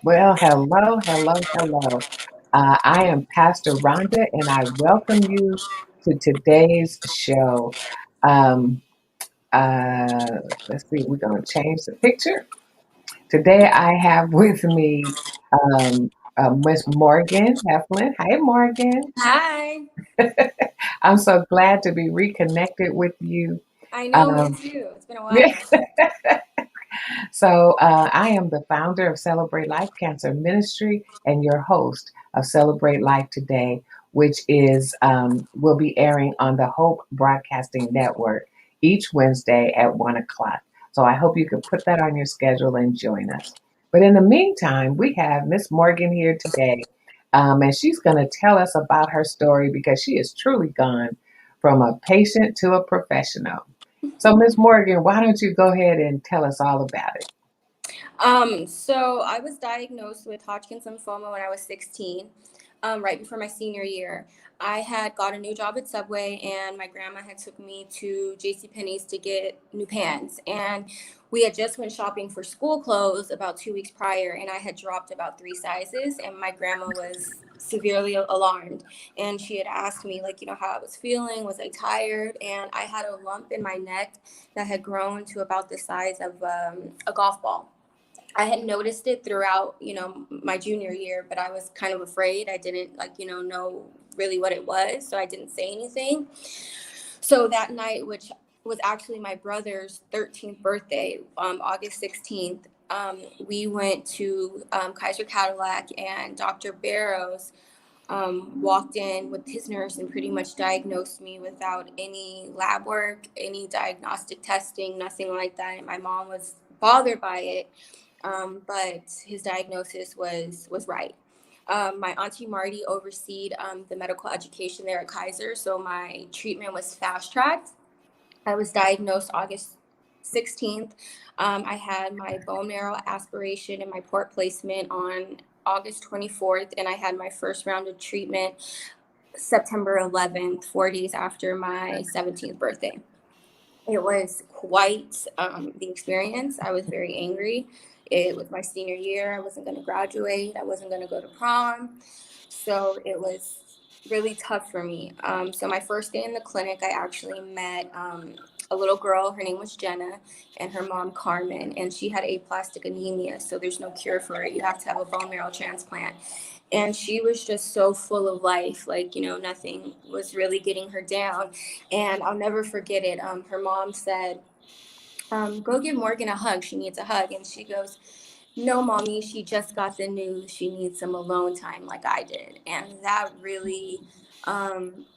Well, hello, hello, hello. I am Pastor Rhonda, and I welcome you to today's show. Um, let's see, we're going to change the picture. Today, I have with me Miss Morgan Heflin. Hi, Morgan. Hi. I'm so glad to be reconnected with you. I know, me Um, too. It's been a while. I am the founder of Celebrate Life Cancer Ministry and your host of Celebrate Life Today, which is will be airing on the Hope Broadcasting Network each Wednesday at 1 o'clock. So I hope you can put that on your schedule and join us. But in the meantime, we have Miss Morgan here today, and she's going to tell us about her story because she has truly gone from a patient to a professional. So, Miss Morgan, why don't you go ahead and tell us all about it? So I was diagnosed with Hodgkin's lymphoma when I was 16, right before my senior year. I had got a new job at Subway, and my grandma had took me to JCPenney's to get new pants. And we had just went shopping for school clothes about 2 weeks prior, and I had dropped about 3 sizes, and my grandma was severely alarmed. And she had asked me, like, how I was feeling, was I tired? And I had a lump in my neck that had grown to about the size of a golf ball. I had noticed it throughout, my junior year, but I was kind of afraid. I didn't know really what it was, so I didn't say anything. So that night, which was actually my brother's 13th birthday, August 16th, we went to Kaiser Cadillac, and Dr. Barrows walked in with his nurse and pretty much diagnosed me without any lab work, any diagnostic testing, nothing like that. And my mom was bothered by it, but his diagnosis was right. My auntie Marty overseed the medical education there at Kaiser, so my treatment was fast tracked. I was diagnosed August 16th. I had my bone marrow aspiration and my port placement on August 24th, and I had my first round of treatment September 11th, 4 days after my 17th birthday. It was quite the experience. I was very angry. It was my senior year. I wasn't going to graduate. I wasn't going to go to prom. So it was really tough for me. So my first day in the clinic, I actually met a little girl. Her name was Jenna, and her mom, Carmen, and she had aplastic anemia. So there's no cure for it. You have to have a bone marrow transplant. And she was just so full of life, like, nothing was really getting her down. And I'll never forget it. Her mom said, go give Morgan a hug. She needs a hug. And she goes, no, mommy, she just got the news. She needs some alone time like I did. And that really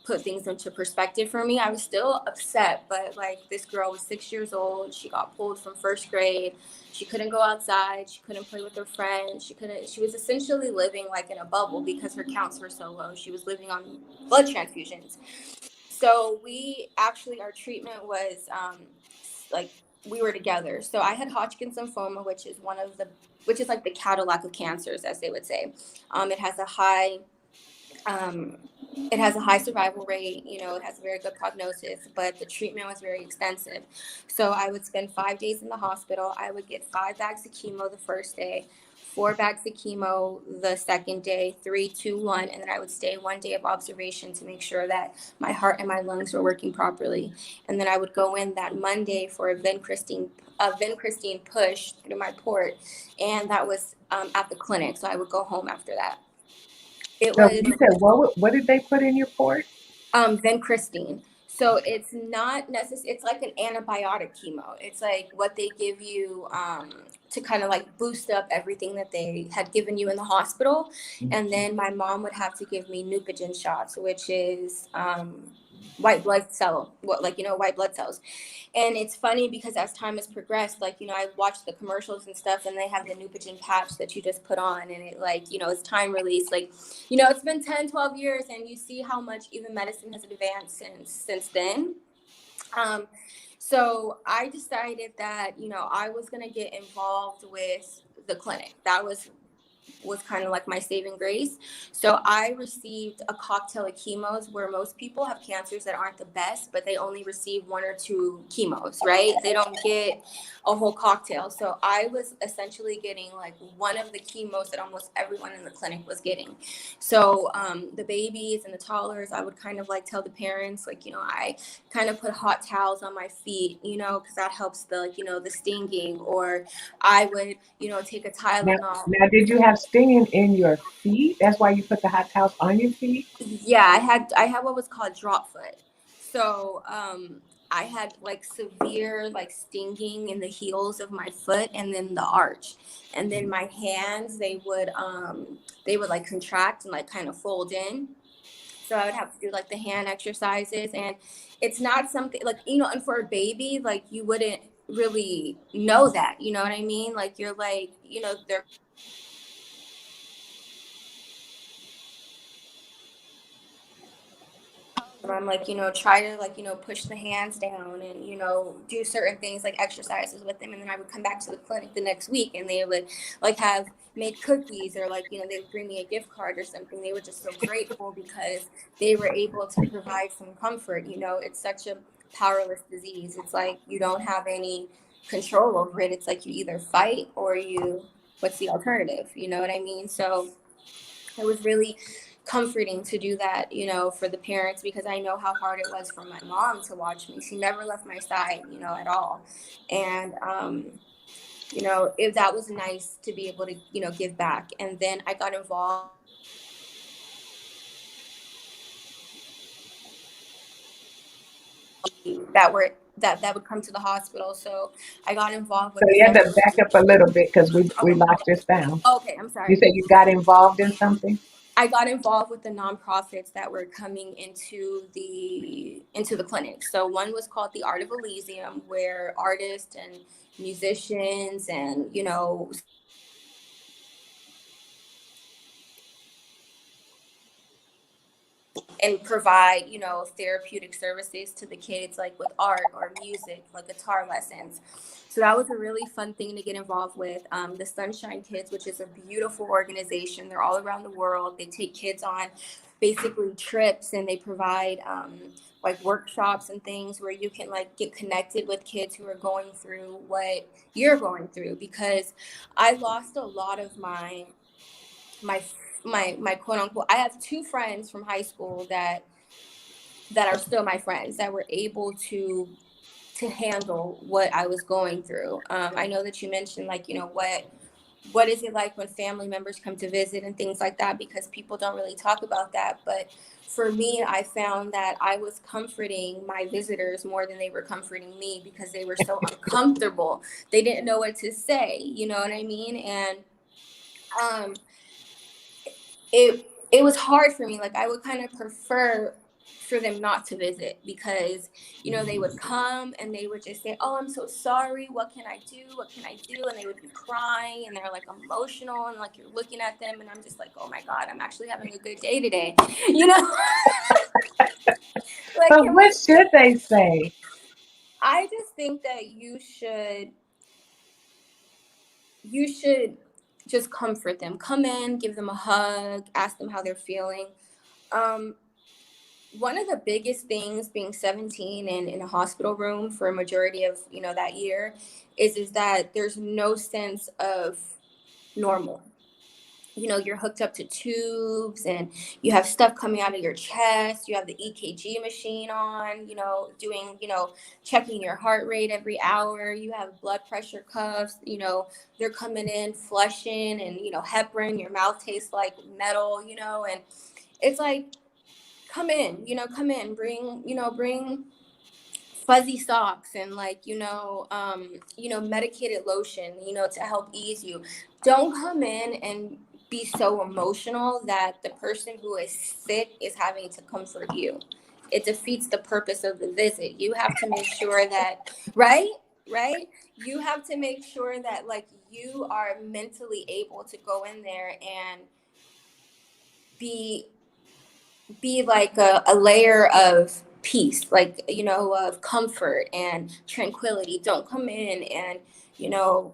put things into perspective for me. I was still upset, but like, this girl was 6 years old. She got pulled from first grade. She couldn't go outside. She couldn't play with her friends. She was essentially living like in a bubble because her counts were so low. She was living on blood transfusions. So our treatment was like, we were together. So I had Hodgkin's lymphoma, which is like the Cadillac of cancers, as they would say. It has a high, um, it has a high survival rate. It has a very good prognosis, but the treatment was very extensive. So I would spend 5 days in the hospital. I would get 5 bags of chemo the first day, 4 bags of chemo the second day, 3, 2, 1, and then I would stay 1 day of observation to make sure that my heart and my lungs were working properly. And then I would go in that Monday for a vincristine push through my port, and that was at the clinic. So I would go home after that. It So was you said what did they put in your port? vincristine. So it's not necessary. It's like an antibiotic chemo. It's like what they give you to kind of like boost up everything that they had given you in the hospital. And then my mom would have to give me Neupogen shots, which is white blood cell, white blood cells. And it's funny because as time has progressed, like, I watched the commercials and stuff, and they have the Neupogen patch that you just put on, and it, like, it's time release. Like, it's been 10, 12 years, and you see how much even medicine has advanced since then. Um, so I decided that, I was going to get involved with the clinic. That was was kind of like my saving grace. So I received a cocktail of chemos where most people have cancers that aren't the best, but they only receive one or two chemos, right? They don't get a whole cocktail. So I was essentially getting like one of the chemos that almost everyone in the clinic was getting. So the babies and the toddlers, I would kind of like tell the parents, like, I kind of put hot towels on my feet, because that helps the, like, the stinging, or I would, take a Now, Tylenol. now, did you have stinging in your feet? That's why you put the hot towels on your feet? Yeah, I had what was called drop foot. So I had like severe like stinging in the heels of my foot and then the arch. And then my hands, they would like contract and like kind of fold in. So I would have to do like the hand exercises, and it's not something like, and for a baby, like you wouldn't really know that, you know what I mean? Like you're like, they're I'm like, try to like, push the hands down and, do certain things like exercises with them. And then I would come back to the clinic the next week and they would like have made cookies, or like, they would bring me a gift card or something. They were just so grateful because they were able to provide some comfort. It's such a powerless disease. It's like you don't have any control over it. It's like you either fight or what's the alternative? You know what I mean? So it was really comforting to do that, for the parents, because I know how hard it was for my mom to watch me. She never left my side, at all. And, if that was nice to be able to, give back. And then I got involved that would come to the hospital. So I got involved So with the you had session. to back up a little bit because we Okay. lost your sound. Okay, I'm You sorry. said you got involved in something? I got involved with the nonprofits that were coming into the clinic. So one was called the Art of Elysium, where artists and musicians and and provide therapeutic services to the kids, like with art or music, like guitar lessons. So that was a really fun thing to get involved with. The Sunshine Kids, which is a beautiful organization, they're all around the world. They take kids on basically trips, and they provide like workshops and things where you can like get connected with kids who are going through what you're going through. Because I lost a lot of my my quote unquote, I have two friends from high school that are still my friends, that were able to handle what I was going through. I know that you mentioned, like, what is it like when family members come to visit and things like that, because people don't really talk about that. But for me, I found that I was comforting my visitors more than they were comforting me, because they were so uncomfortable. They didn't know what to say, you know what I mean? And um it was hard for me. Like I would kind of prefer for them not to visit, because they would come and they would just say, "Oh, I'm so sorry, what can I do, what can I do?" And they would be crying and they're like emotional, and like you're looking at them and I'm just like, "Oh my god, I'm actually having a good day today." you know like, But can what we should they say? I just think that you should just comfort them. Come in, give them a hug, ask them how they're feeling. um One of the biggest things being 17 and in a hospital room for a majority of that year is that there's no sense of normal. You're hooked up to tubes, and you have stuff coming out of your chest. You have the EKG machine on, doing, checking your heart rate every hour. You have blood pressure cuffs. They're coming in, flushing, and heparin. Your mouth tastes like metal. And it's like, come in, bring fuzzy socks and, like, medicated lotion, to help ease you. Don't come in and be so emotional that the person who is sick is having to comfort you. It defeats the purpose of the visit. You have to make sure that, right? Right? You have to make sure that, like, you are mentally able to go in there and be like a layer of peace, like, of comfort and tranquility. Don't come in and, you know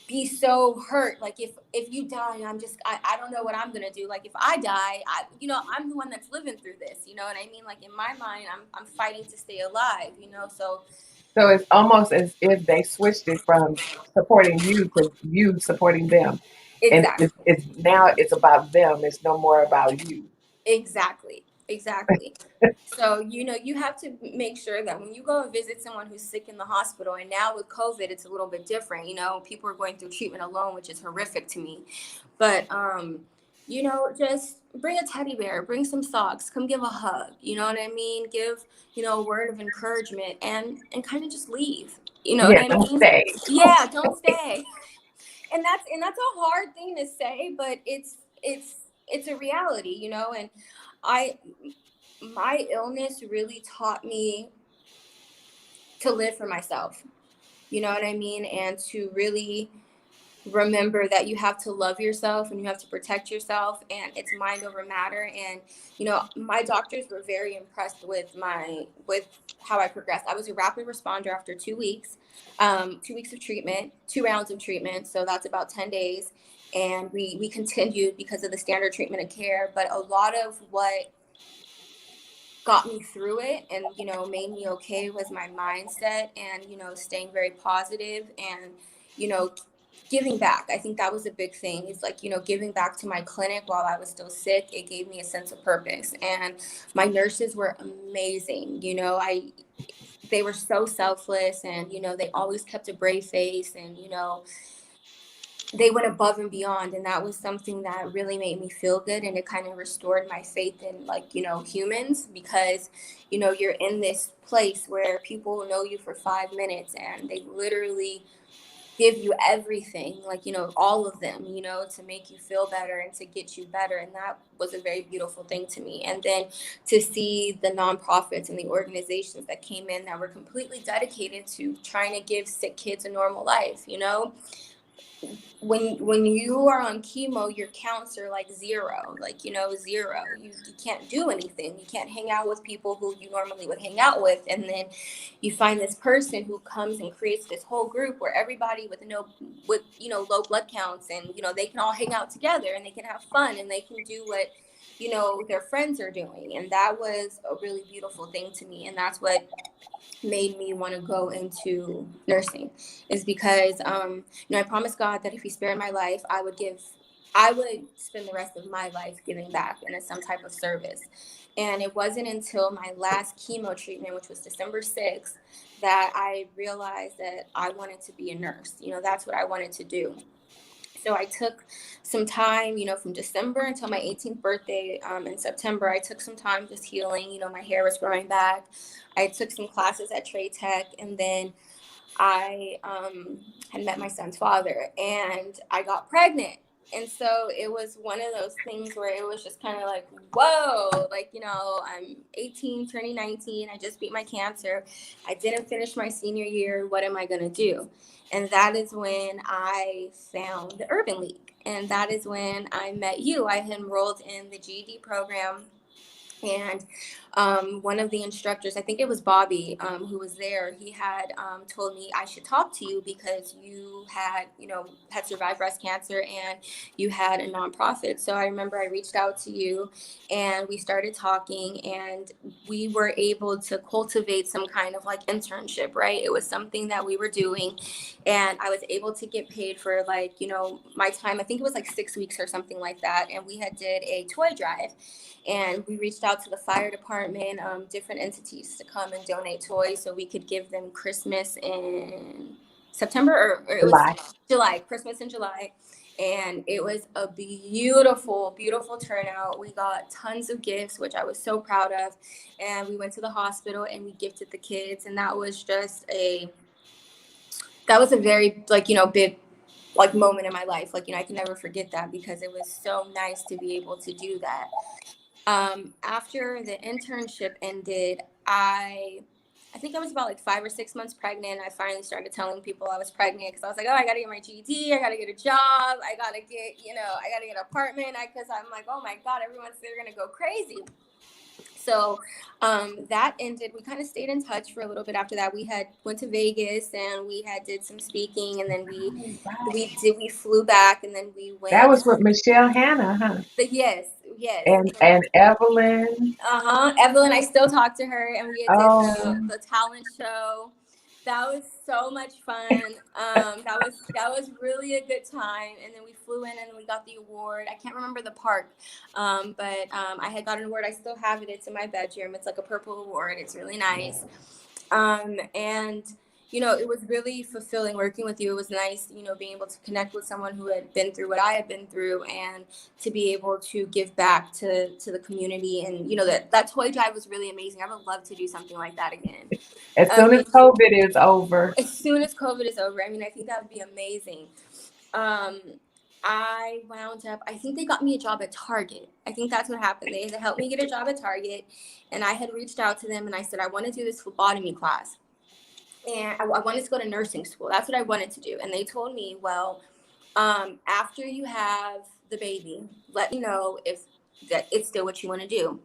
be so hurt. Like if you die, I don't know what I'm gonna do. Like if I die, I'm the one that's living through this. You know what I mean? Like in my mind, I'm fighting to stay alive. So So it's almost as if they switched it from supporting you to you supporting them. And exactly. it's now it's about them. It's no more about you. Exactly. So, you have to make sure that when you go and visit someone who's sick in the hospital, and now with COVID, it's a little bit different. People are going through treatment alone, which is horrific to me. But, just bring a teddy bear, bring some socks, come give a hug. You know what I mean? Give, a word of encouragement and kind of just leave. You know what Yeah, I don't mean? stay. Don't Yeah, don't stay. And that's a hard thing to say, but it's a reality, and I my illness really taught me to live for myself. You know what I mean? And to really remember that you have to love yourself and you have to protect yourself, and it's mind over matter. And my doctors were very impressed with how I progressed. I was a rapid responder after 2 weeks, 2 weeks of treatment, 2 rounds of treatment, so that's about 10 days. And we continued because of the standard treatment and care. But a lot of what got me through it and made me okay was my mindset, and staying very positive, and you know giving back. I think that was a big thing. It's like, giving back to my clinic while I was still sick. It gave me a sense of purpose. And my nurses were amazing. They were so selfless, and they always kept a brave face, and they went above and beyond. And that was something that really made me feel good, and it kind of restored my faith in, like, humans, because you're in this place where people know you for 5 minutes, and they literally give you everything, like, all of them, to make you feel better and to get you better. And that was a very beautiful thing to me. And then to see the nonprofits and the organizations that came in that were completely dedicated to trying to give sick kids a normal life. When you are on chemo, your counts are like zero, like, zero. You can't do anything. You can't hang out with people who you normally would hang out with. And then you find this person who comes and creates this whole group where everybody with low blood counts, and they can all hang out together, and they can have fun, and they can do what their friends are doing. And that was a really beautiful thing to me. And that's what made me want to go into nursing, is because I promised God that if he spared my life, I would spend the rest of my life giving back in some type of service. And it wasn't until my last chemo treatment, which was December 6th, that I realized that I wanted to be a nurse. That's what I wanted to do. So I took some time, from December until my 18th birthday, in September. I took some time just healing. My hair was growing back. I took some classes at Trade Tech, and then I had met my son's father, and I got pregnant. And so it was one of those things where it was just kind of like, whoa, like, I'm 18, turning 19. I just beat my cancer. I didn't finish my senior year. What am I going to do? And that is when I found the Urban League. And that is when I met you. I had enrolled in the GED program, and one of the instructors, I think it was Bobby, who was there, he had told me I should talk to you because you had survived breast cancer, and you had a nonprofit. So I remember I reached out to you, and we started talking, and we were able to cultivate some kind of like internship, right? It was something that we were doing, and I was able to get paid for, like, my time. I think it was like 6 weeks or something like that. And we had did a toy drive, and we reached out to the fire department, different entities, to come and donate toys so we could give them Christmas in September, or it was lie. July, Christmas in July. And it was a beautiful, beautiful turnout. We got tons of gifts, which I was so proud of. And we went to the hospital and we gifted the kids. And that was a very, like, big, like, moment in my life. Like, I can never forget that, because it was so nice to be able to do that. After the internship ended, I think I was about like 5 or 6 months pregnant. I finally started telling people I was pregnant, because I was like, oh, I got to get my GED. I got to get a job. I got to get, I got to get an apartment. Because I'm like, oh my God, everyone's, they're going to go crazy. So that ended. We kind of stayed in touch for a little bit after that. We had went to Vegas and we had did some speaking, and then Oh, wow. we flew back, and then we That went. was with Michelle Hanna, huh? But yes, yes. And Evelyn. Evelyn, I still talk to her, and we had did Oh, the talent show. That was so much fun. That was really a good time. And then we flew in and we got the award. I can't remember the park, but I had got an award. I still have it. It's in my bedroom. It's like a purple award. It's really nice. And it was really fulfilling working with you. It was nice, being able to connect with someone who had been through what I had been through, and to be able to give back to the community. And that toy drive was really amazing. I would love to do something like that again. as I soon as mean, COVID is over. as soon as COVID is over, I mean, I think that would be amazing. Um, I wound up, I think they got me a job at Target. I think that's what happened. They had helped me get a job at Target, and I had reached out to them and I said, I want to do this phlebotomy class. And I wanted to go to nursing school. That's what I wanted to do. And they told me, well, after you have the baby, let me know if that it's still what you want to do.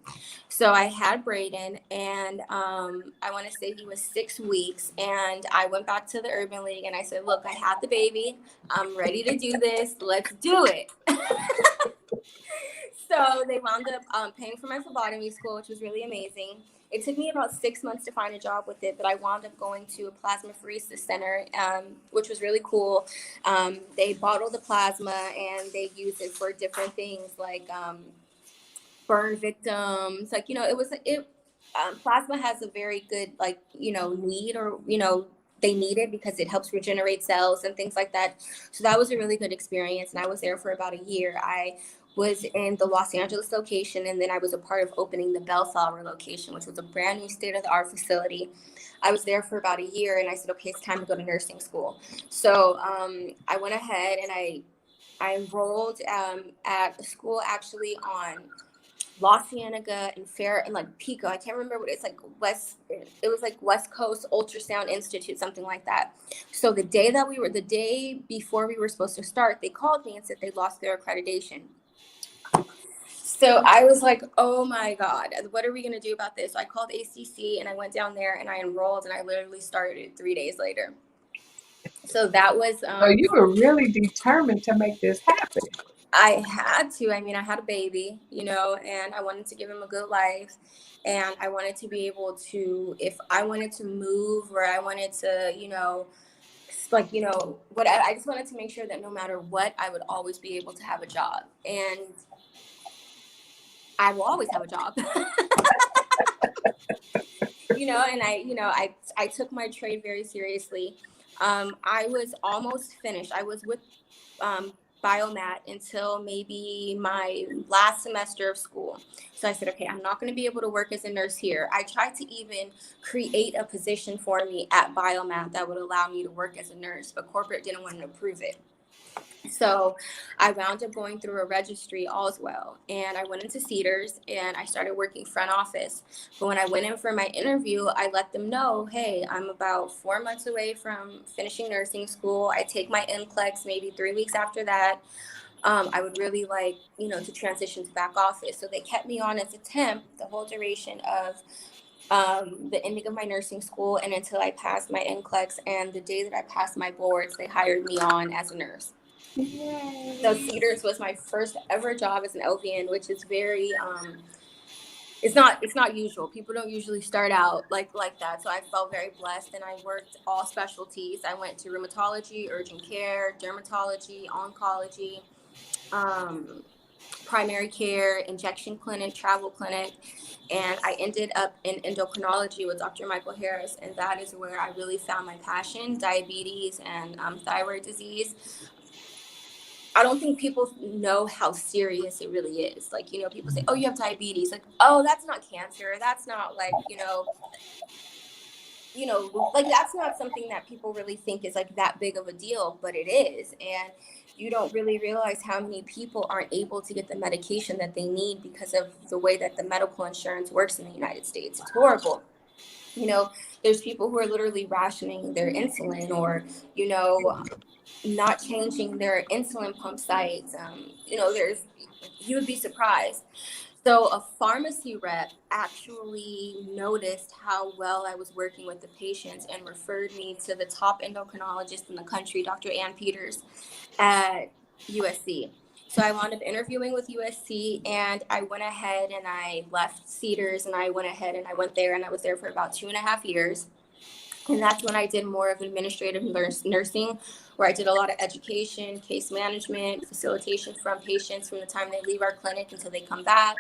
So I had Braden, and I want to say he was 6 weeks. And I went back to the Urban League and I said, look, I had the baby. I'm ready to do this. Let's do it. So they wound up paying for my phlebotomy school, which was really amazing. It took me about 6 months to find a job with it, but I wound up going to a plasmapheresis center, which was really cool. They bottle the plasma and they use it for different things like burn victims. Like, plasma has a very good, like, need, or, they need it because it helps regenerate cells and things like that. So that was a really good experience. And I was there for about a year. I was in the Los Angeles location, and then I was a part of opening the Bellflower location, which was a brand new state of the art facility. I was there for about a year, and I said, okay, it's time to go to nursing school. So I went ahead and I enrolled at a school actually on La Cienega and Fair and like Pico. I can't remember what it's like. It was like West Coast Ultrasound Institute, something like that. So the day before we were supposed to start, they called me and said they lost their accreditation. So I was like, oh my God, what are we going to do about this? So I called ACC and I went down there and I enrolled, and I literally started 3 days later. So that was, So you were really determined to make this happen. I had to. I mean, I had a baby, and I wanted to give him a good life. And I wanted to be able to, if I wanted to move or I wanted to, like, what I just wanted to make sure that no matter what, I would always be able to have a job. And I will always have a job. And I took my trade very seriously. I was almost finished. I was with biomat until maybe my last semester of school. So I said, okay, I'm not going to be able to work as a nurse here. I tried to even create a position for me at biomat that would allow me to work as a nurse, but corporate didn't want to approve it. So I wound up going through a registry as well. And I went into Cedars and I started working front office. But when I went in for my interview, I let them know, hey, I'm about 4 months away from finishing nursing school. I take my NCLEX maybe 3 weeks after that. I would really like, to transition to back office. So they kept me on as a temp the whole duration of the ending of my nursing school and until I passed my NCLEX. And the day that I passed my boards, they hired me on as a nurse. So Yay. Cedars was my first ever job as an LVN, which is very it's not usual. People don't usually start out like that. So I felt very blessed, and I worked all specialties. I went to rheumatology, urgent care, dermatology, oncology, primary care, injection clinic, travel clinic, and I ended up in endocrinology with Dr. Michael Harris, and that is where I really found my passion: diabetes and thyroid disease. I don't think people know how serious it really is. Like, people say, oh, you have diabetes. Like, oh, that's not cancer. That's not like, like that's not something that people really think is like that big of a deal, but it is. And you don't really realize how many people aren't able to get the medication that they need because of the way that the medical insurance works in the United States. It's horrible. There's people who are literally rationing their insulin, or, not changing their insulin pump sites. You would be surprised. So a pharmacy rep actually noticed how well I was working with the patients and referred me to the top endocrinologist in the country, Dr. Ann Peters at USC. So I wound up interviewing with USC, and I went ahead and I left Cedars, and I went ahead and I went there, and I was there for about 2.5 years. And that's when I did more of administrative nursing, where I did a lot of education, case management, facilitation from patients from the time they leave our clinic until they come back,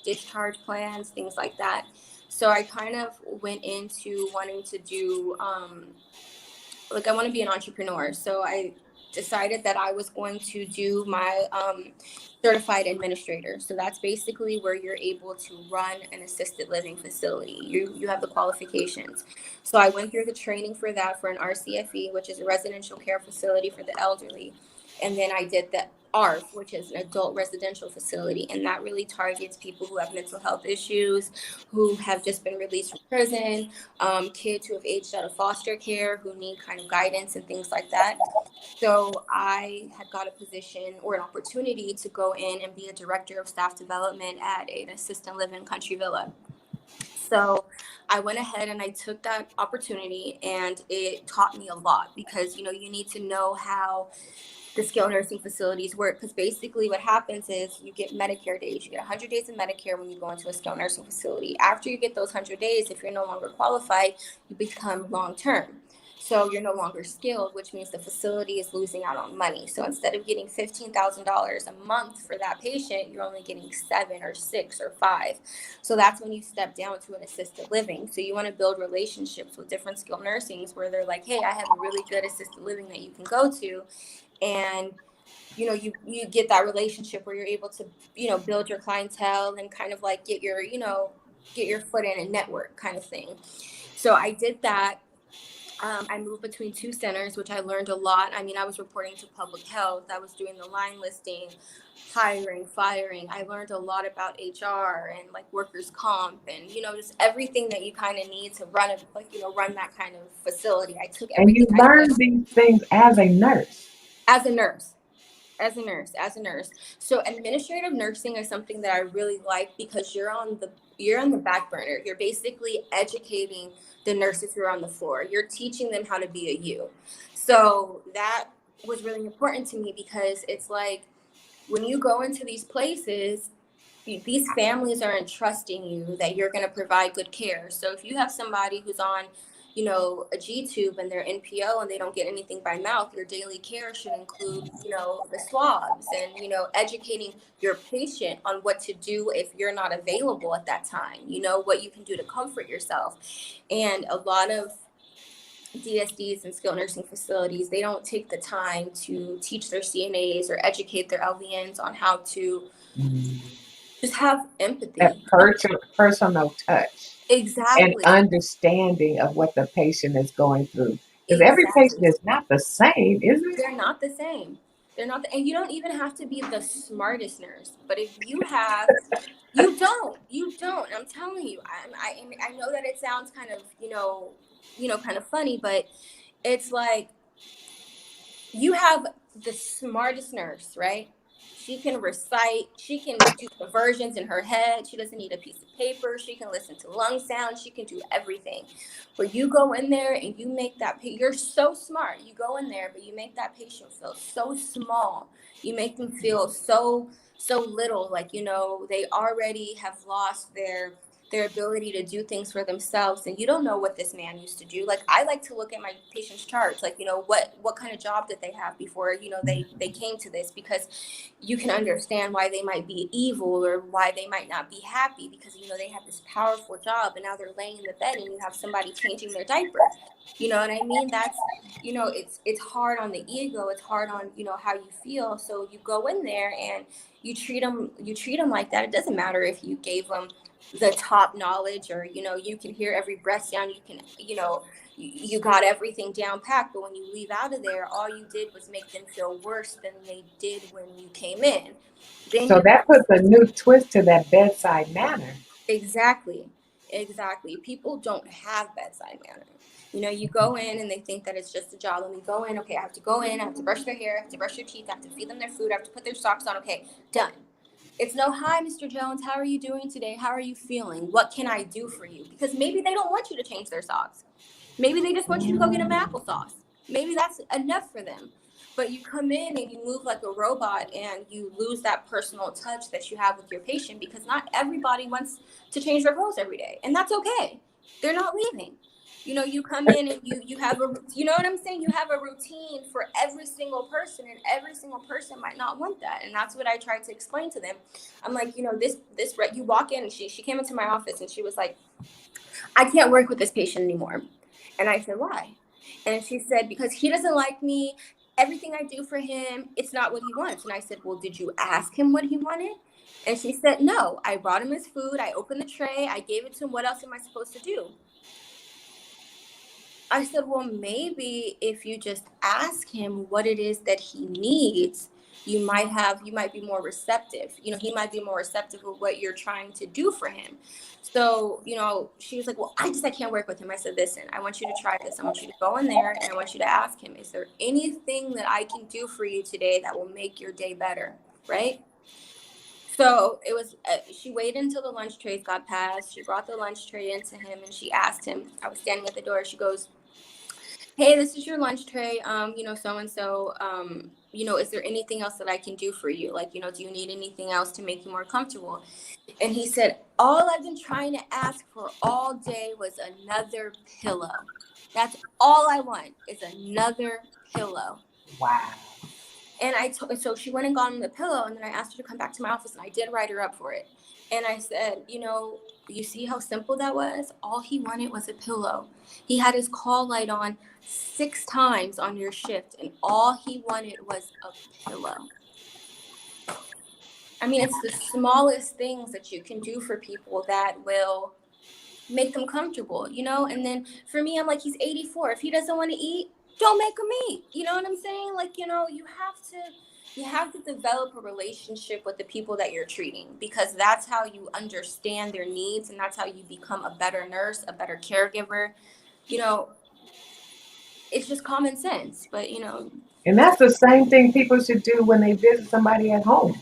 discharge plans, things like that. So I kind of went into wanting to do like I want to be an entrepreneur. So I decided that I was going to do my certified administrator. So that's basically where you're able to run an assisted living facility. You have the qualifications. So I went through the training for that for an RCFE, which is a residential care facility for the elderly. And then I did the ARF, which is an adult residential facility, and that really targets people who have mental health issues, who have just been released from prison, kids who have aged out of foster care, who need kind of guidance and things like that. So I had got a position or an opportunity to go in and be a director of staff development at an assisted living country villa. So I went ahead and I took that opportunity, and it taught me a lot because, you need to know how the skilled nursing facilities work, because basically what happens is you get Medicare days. You get 100 days of Medicare when you go into a skilled nursing facility. After you get those 100 days, if you're no longer qualified, you become long term. So you're no longer skilled, which means the facility is losing out on money. So instead of getting $15,000 a month for that patient, you're only getting 7 or 6 or 5. So that's when you step down to an assisted living. So you want to build relationships with different skilled nursings where they're like, hey, I have a really good assisted living that you can go to. And you get that relationship where you're able to build your clientele and kind of like get your foot in a network kind of thing. So I did that. I moved between two centers, which I learned a lot. I mean, I was reporting to public health, I was doing the line listing, hiring, firing. I learned a lot about HR and like workers comp, and just everything that you kind of need to run that kind of facility. I took And you everything I learn could these things as a nurse. as a nurse. As a nurse. So administrative nursing is something that I really like because you're on the back burner. You're basically educating the nurses who are on the floor. You're teaching them how to be a you. So that was really important to me because it's like when you go into these places, these families are entrusting you that you're going to provide good care. So if you have somebody who's on, a G tube and they're NPO and they don't get anything by mouth, your daily care should include, the swabs and, educating your patient on what to do if you're not available at that time, what you can do to comfort yourself. And a lot of DSDs and skilled nursing facilities, they don't take the time to teach their CNAs or educate their LVNs on how to Mm. just have That empathy. personal touch and Exactly. understanding of what the patient is going through. Because every patient Exactly. is not the same, is it? They're not the same. And you don't even have to be the smartest nurse. But if you have, you don't. I'm telling you. I know that it sounds kind of, kind of funny, but it's like you have the smartest nurse, right? She can recite, she can do diversions in her head. She doesn't need a piece of paper. She can listen to lung sound. She can do everything. But you go in there and you make you're so smart. You go in there, but you make that patient feel so small. You make them feel so little, like, they already have lost their ability to do things for themselves, and you don't know what this man used to do. Like, I like to look at my patient's charts, like, what kind of job did they have before they came to this, because you can understand why they might be evil or why they might not be happy, because they have this powerful job and now they're laying in the bed and you have somebody changing their diaper. You know what I mean? That's it's hard on the ego, it's hard on how you feel. So you go in there and you treat them like that. It doesn't matter if you gave them the top knowledge, or you can hear every breath sound, you can you got everything down packed, but when you leave out of there, all you did was make them feel worse than they did when you came in. Then So you that puts a new twist to that bedside manner. exactly people don't have bedside manner. You go in and they think that it's just a job. When we go in, okay, I have to go in, I have to brush their hair, I have to brush their teeth, I have to feed them their food, I have to put their socks on. Okay, done. It's no, hi, Mr. Jones, how are you doing today? How are you feeling? What can I do for you? Because maybe they don't want you to change their socks. Maybe they just want you to go get them Mm. applesauce. Maybe that's enough for them. But you come in and you move like a robot and you lose that personal touch that you have with your patient, because not everybody wants to change their clothes every day. And that's okay. They're not leaving. You come in and you have a, you know what I'm saying? You have a routine for every single person, and every single person might not want that. And that's what I tried to explain to them. I'm like, you walk in, and she came into my office and she was like, I can't work with this patient anymore. And I said, why? And she said, because he doesn't like me. Everything I do for him, it's not what he wants. And I said, well, did you ask him what he wanted? And she said, no. I brought him his food. I opened the tray. I gave it to him. What else am I supposed to do? I said, well, maybe if you just ask him what it is that he needs, you might be more receptive. He might be more receptive of what you're trying to do for him. So, she was like, well, I can't work with him. I said, listen, I want you to try this. I want you to go in there and I want you to ask him, is there anything that I can do for you today that will make your day better? Right? So it was, she waited until the lunch trays got passed. She brought the lunch tray into him and she asked him, I was standing at the door. She goes, hey, this is your lunch tray. So-and-so, is there anything else that I can do for you? Like, do you need anything else to make you more comfortable? And he said, all I've been trying to ask for all day was another pillow. That's all I want is another pillow. Wow. And so she went and got him the pillow, and then I asked her to come back to my office, and I did write her up for it. And I said, you see how simple that was? All he wanted was a pillow. He had his call light on 6 times on your shift, and all he wanted was a pillow. I mean, it's the smallest things that you can do for people that will make them comfortable, And then for me, I'm like, he's 84. If he doesn't want to eat, don't make him eat. You know what I'm saying? Like, you have to develop a relationship with the people that you're treating, because that's how you understand their needs, and that's how you become a better nurse, a better caregiver. It's just common sense, but And that's the same thing people should do when they visit somebody at home.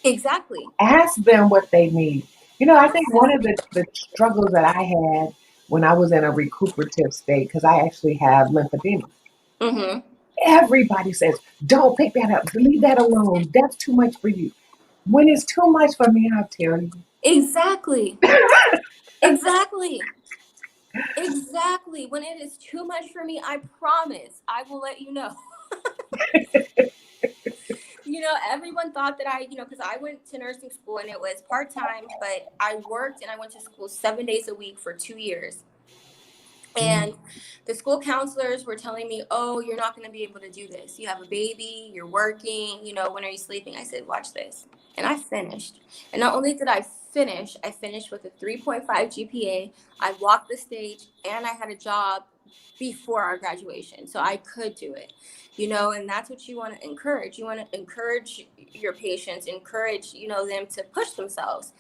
exactly. Ask them what they need. I think one of the struggles that I had when I was in a recuperative state, because I actually have lymphedema. Mm-hmm. Everybody says, don't pick that up. Leave that alone. That's too much for you. When it's too much for me, I'll tell you. Exactly. Exactly. Exactly. When it is too much for me, I promise I will let you know. Everyone thought that because I went to nursing school and it was part-time, but I worked and I went to school 7 days a week for 2 years. And the school counselors were telling me, oh, you're not going to be able to do this. You have a baby, you're working, when are you sleeping? I said, watch this. And I finished. And not only did I finished with a 3.5 GPA. I walked the stage and I had a job before our graduation. So I could do it, and that's what you want to encourage. You want to encourage your patients, encourage, them to push themselves.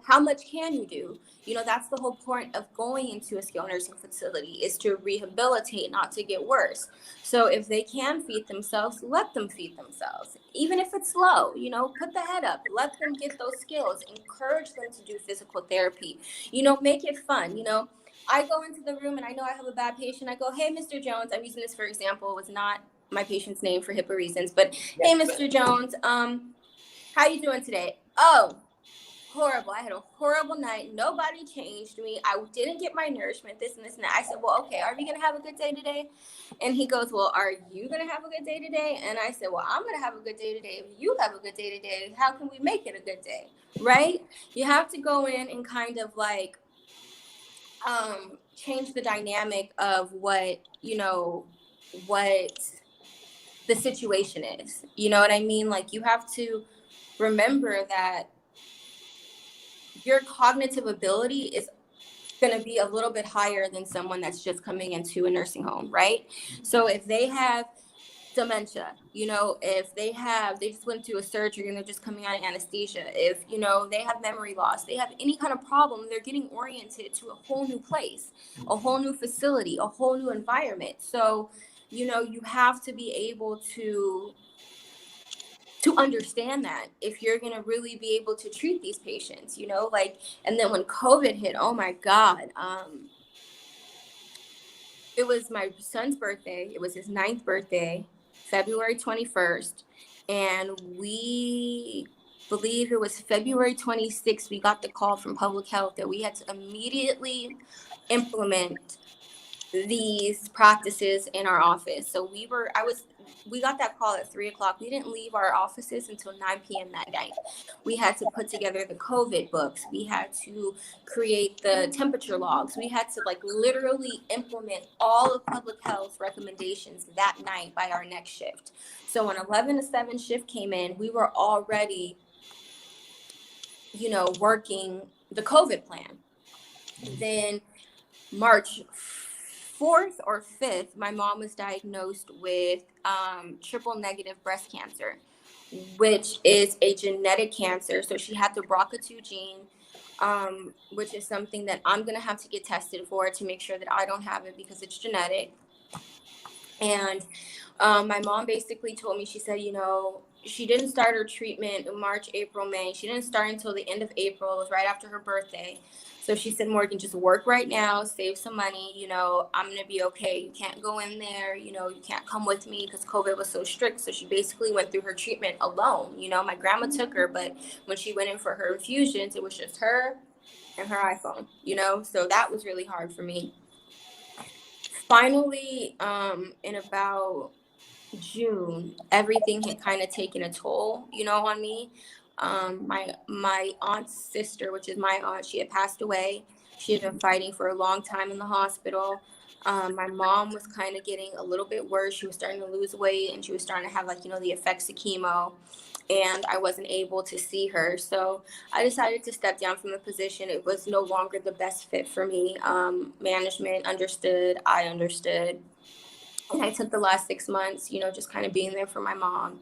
How much can you do? That's the whole point of going into a skilled nursing facility, is to rehabilitate, not to get worse. So if they can feed themselves, let them feed themselves. Even if it's slow, put the head up, let them get those skills, encourage them to do physical therapy, make it fun. I go into the room and I know I have a bad patient. I go, hey, Mr. Jones, I'm using this for example. It was not my patient's name for HIPAA reasons, but hey, Mr. Jones, how you doing today? Oh, horrible. I had a horrible night. Nobody changed me. I didn't get my nourishment, this and this and that. I said, well, okay, are we going to have a good day today? And he goes, well, are you going to have a good day today? And I said, well, I'm going to have a good day today. If you have a good day today, how can we make it a good day? Right? You have to go in and kind of like change the dynamic of what the situation is. You know what I mean? Like, you have to remember that your cognitive ability is going to be a little bit higher than someone that's just coming into a nursing home, right? So if they have dementia, if they just went through a surgery and they're just coming out of anesthesia, if, they have memory loss, they have any kind of problem, they're getting oriented to a whole new place, a whole new facility, a whole new environment. So, you have to be able to to understand that if you're going to really be able to treat these patients, you know, like, and then when COVID hit, oh my God, it was my son's birthday. It was his 9th birthday, February 21st. And we believe it was February 26th. We got the call from public health that we had to immediately implement these practices in our office. So we got that call at 3 o'clock. We didn't leave our offices until 9 p.m. that night. We had to put together the COVID books. We had to create the temperature logs. We had to like literally implement all of public health recommendations that night by our next shift. So when 11 to 7 shift came in, we were already, you know, working the COVID plan. Then March 4th or 5th, my mom was diagnosed with triple negative breast cancer, which is a genetic cancer. So she had the BRCA2 gene, which is something that I'm going to have to get tested for to make sure that I don't have it because it's genetic. And my mom basically told me, she said, you know, she didn't start her treatment in March, April, May. She didn't start until the end of April. It was right after her birthday. So she said, Morgan, just work right now, save some money. You know, I'm going to be okay. You can't go in there. You know, you can't come with me because COVID was so strict. So she basically went through her treatment alone. You know, my grandma took her, but when she went in for her infusions, it was just her and her iPhone, you know, so that was really hard for me. Finally, in about June, everything had kind of taken a toll, you know, on me. My aunt's sister, which is my aunt, she had passed away. She had been fighting for a long time in the hospital. My mom was kind of getting a little bit worse. She was starting to lose weight and she was starting to have like, you know, the effects of chemo. And I wasn't able to see her. So I decided to step down from the position. It was no longer the best fit for me. Management understood, I understood. And I took the last 6 months, you know, just kind of being there for my mom.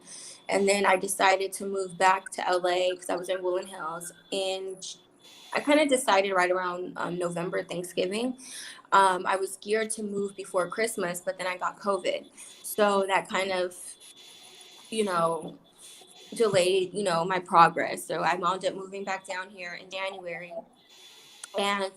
And then I decided to move back to LA because I was in Woodland Hills. And I kind of decided right around November, Thanksgiving. I was geared to move before Christmas, but then I got COVID. So that kind of, you know, delayed, you know, my progress. So I wound up moving back down here in January. And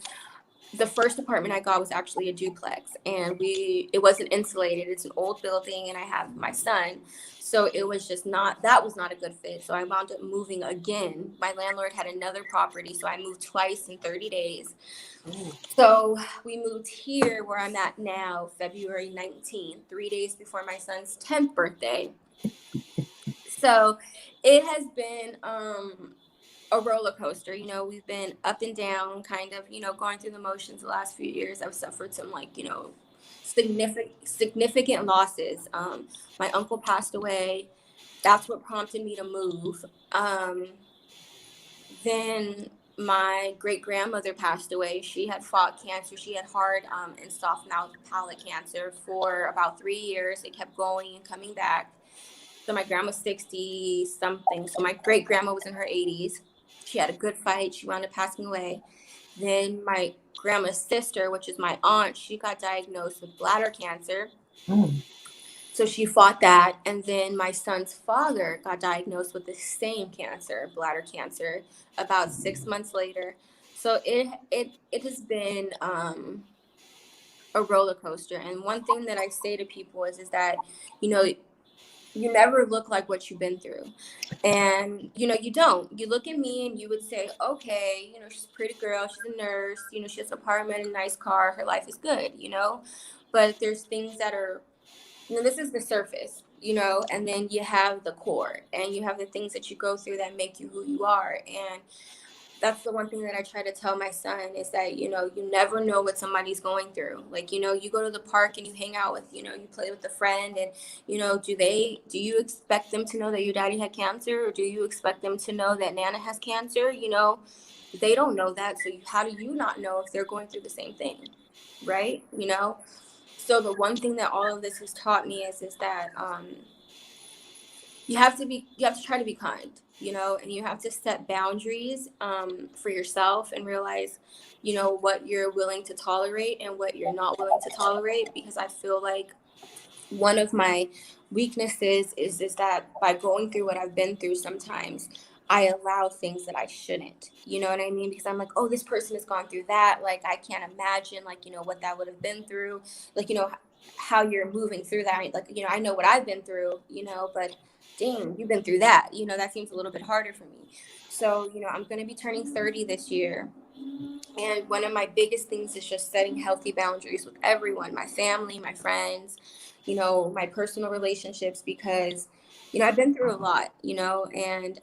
the first apartment I got was actually a duplex, and it wasn't insulated. It's an old building and I have my son. So it was just not, that was not a good fit. So I wound up moving again. My landlord had another property, so I moved twice in 30 days. So we moved here where I'm at now, February 19th, 3 days before my son's 10th birthday. So it has been a roller coaster. You know, we've been up and down, kind of, you know, going through the motions the last few years. I've suffered some like, you know, significant losses. My uncle passed away. That's what prompted me to move. Then my great grandmother passed away. She had fought cancer. She had hard and soft mouth palate cancer for about 3 years. It kept going and coming back. So my grandma's 60 something. So my great grandma was in her 80s. She had a good fight. She wound up passing away. Then my grandma's sister, which is my aunt, she got diagnosed with bladder cancer. So she fought that. And then my son's father got diagnosed with the same cancer, bladder cancer, about 6 months later. So it has been a roller coaster. And one thing that I say to people is that, you know, you never look like what you've been through. And, you know, you don't. You look at me and you would say, okay, you know, she's a pretty girl. She's a nurse. You know, she has an apartment, a nice car. Her life is good, you know. But there's things that are, you know, this is the surface, you know, and then you have the core and you have the things that you go through that make you who you are. And that's the one thing that I try to tell my son is that, you know, you never know what somebody's going through. Like, you know, you go to the park and you hang out with, you know, you play with a friend and, you know, do you expect them to know that your daddy had cancer, or do you expect them to know that Nana has cancer? You know, they don't know that. So how do you not know if they're going through the same thing? Right. You know, so the one thing that all of this has taught me is that, you have to try to be kind, you know, and you have to set boundaries for yourself and realize, you know, what you're willing to tolerate and what you're not willing to tolerate. Because I feel like one of my weaknesses is that by going through what I've been through, sometimes I allow things that I shouldn't. You know what I mean? Because I'm like, oh, this person has gone through that. Like, I can't imagine, like, what that would have been through. Like, how you're moving through that. Like, I know what I've been through, but dang, you've been through that. That seems a little bit harder for me. So, I'm going to be turning 30 this year. And one of my biggest things is just setting healthy boundaries with everyone, my family, my friends, my personal relationships, because, I've been through a lot, and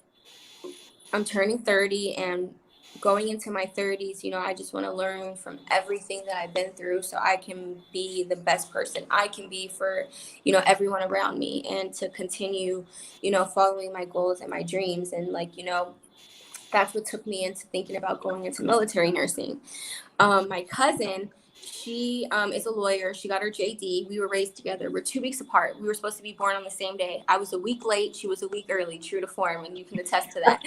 I'm turning 30 and going into my 30s, I just want to learn from everything that I've been through so I can be the best person I can be for, everyone around me, and to continue, following my goals and my dreams. And like, that's what took me into thinking about going into military nursing. My cousin, she is a lawyer. She got her JD. We were raised together. We're 2 weeks apart. We were supposed to be born on the same day. I was a week late. She was a week early, true to form, and you can attest to that.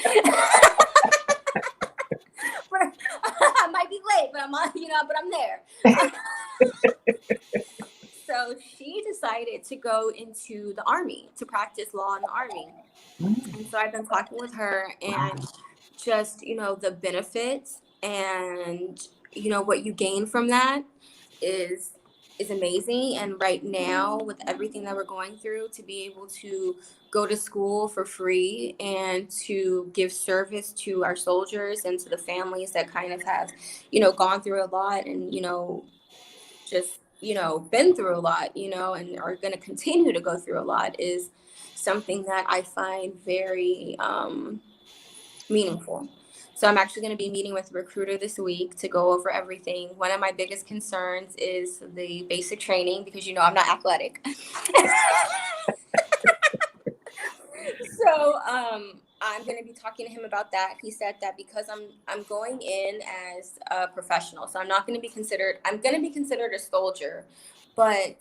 I might be late, but I'm there. So she decided to go into the Army to practice law in the Army. And so I've been talking with her, and just, the benefits and, what you gain from that is amazing. And right now, with everything that we're going through, to be able to go to school for free and to give service to our soldiers and to the families that kind of have, gone through a lot, and, just, been through a lot, and are going to continue to go through a lot, is something that I find very meaningful. So I'm actually going to be meeting with a recruiter this week to go over everything. One of my biggest concerns is the basic training, because I'm not athletic. So I'm going to be talking to him about that. He said that because I'm going in as a professional, so I'm not going to be considered. I'm going to be considered a soldier, but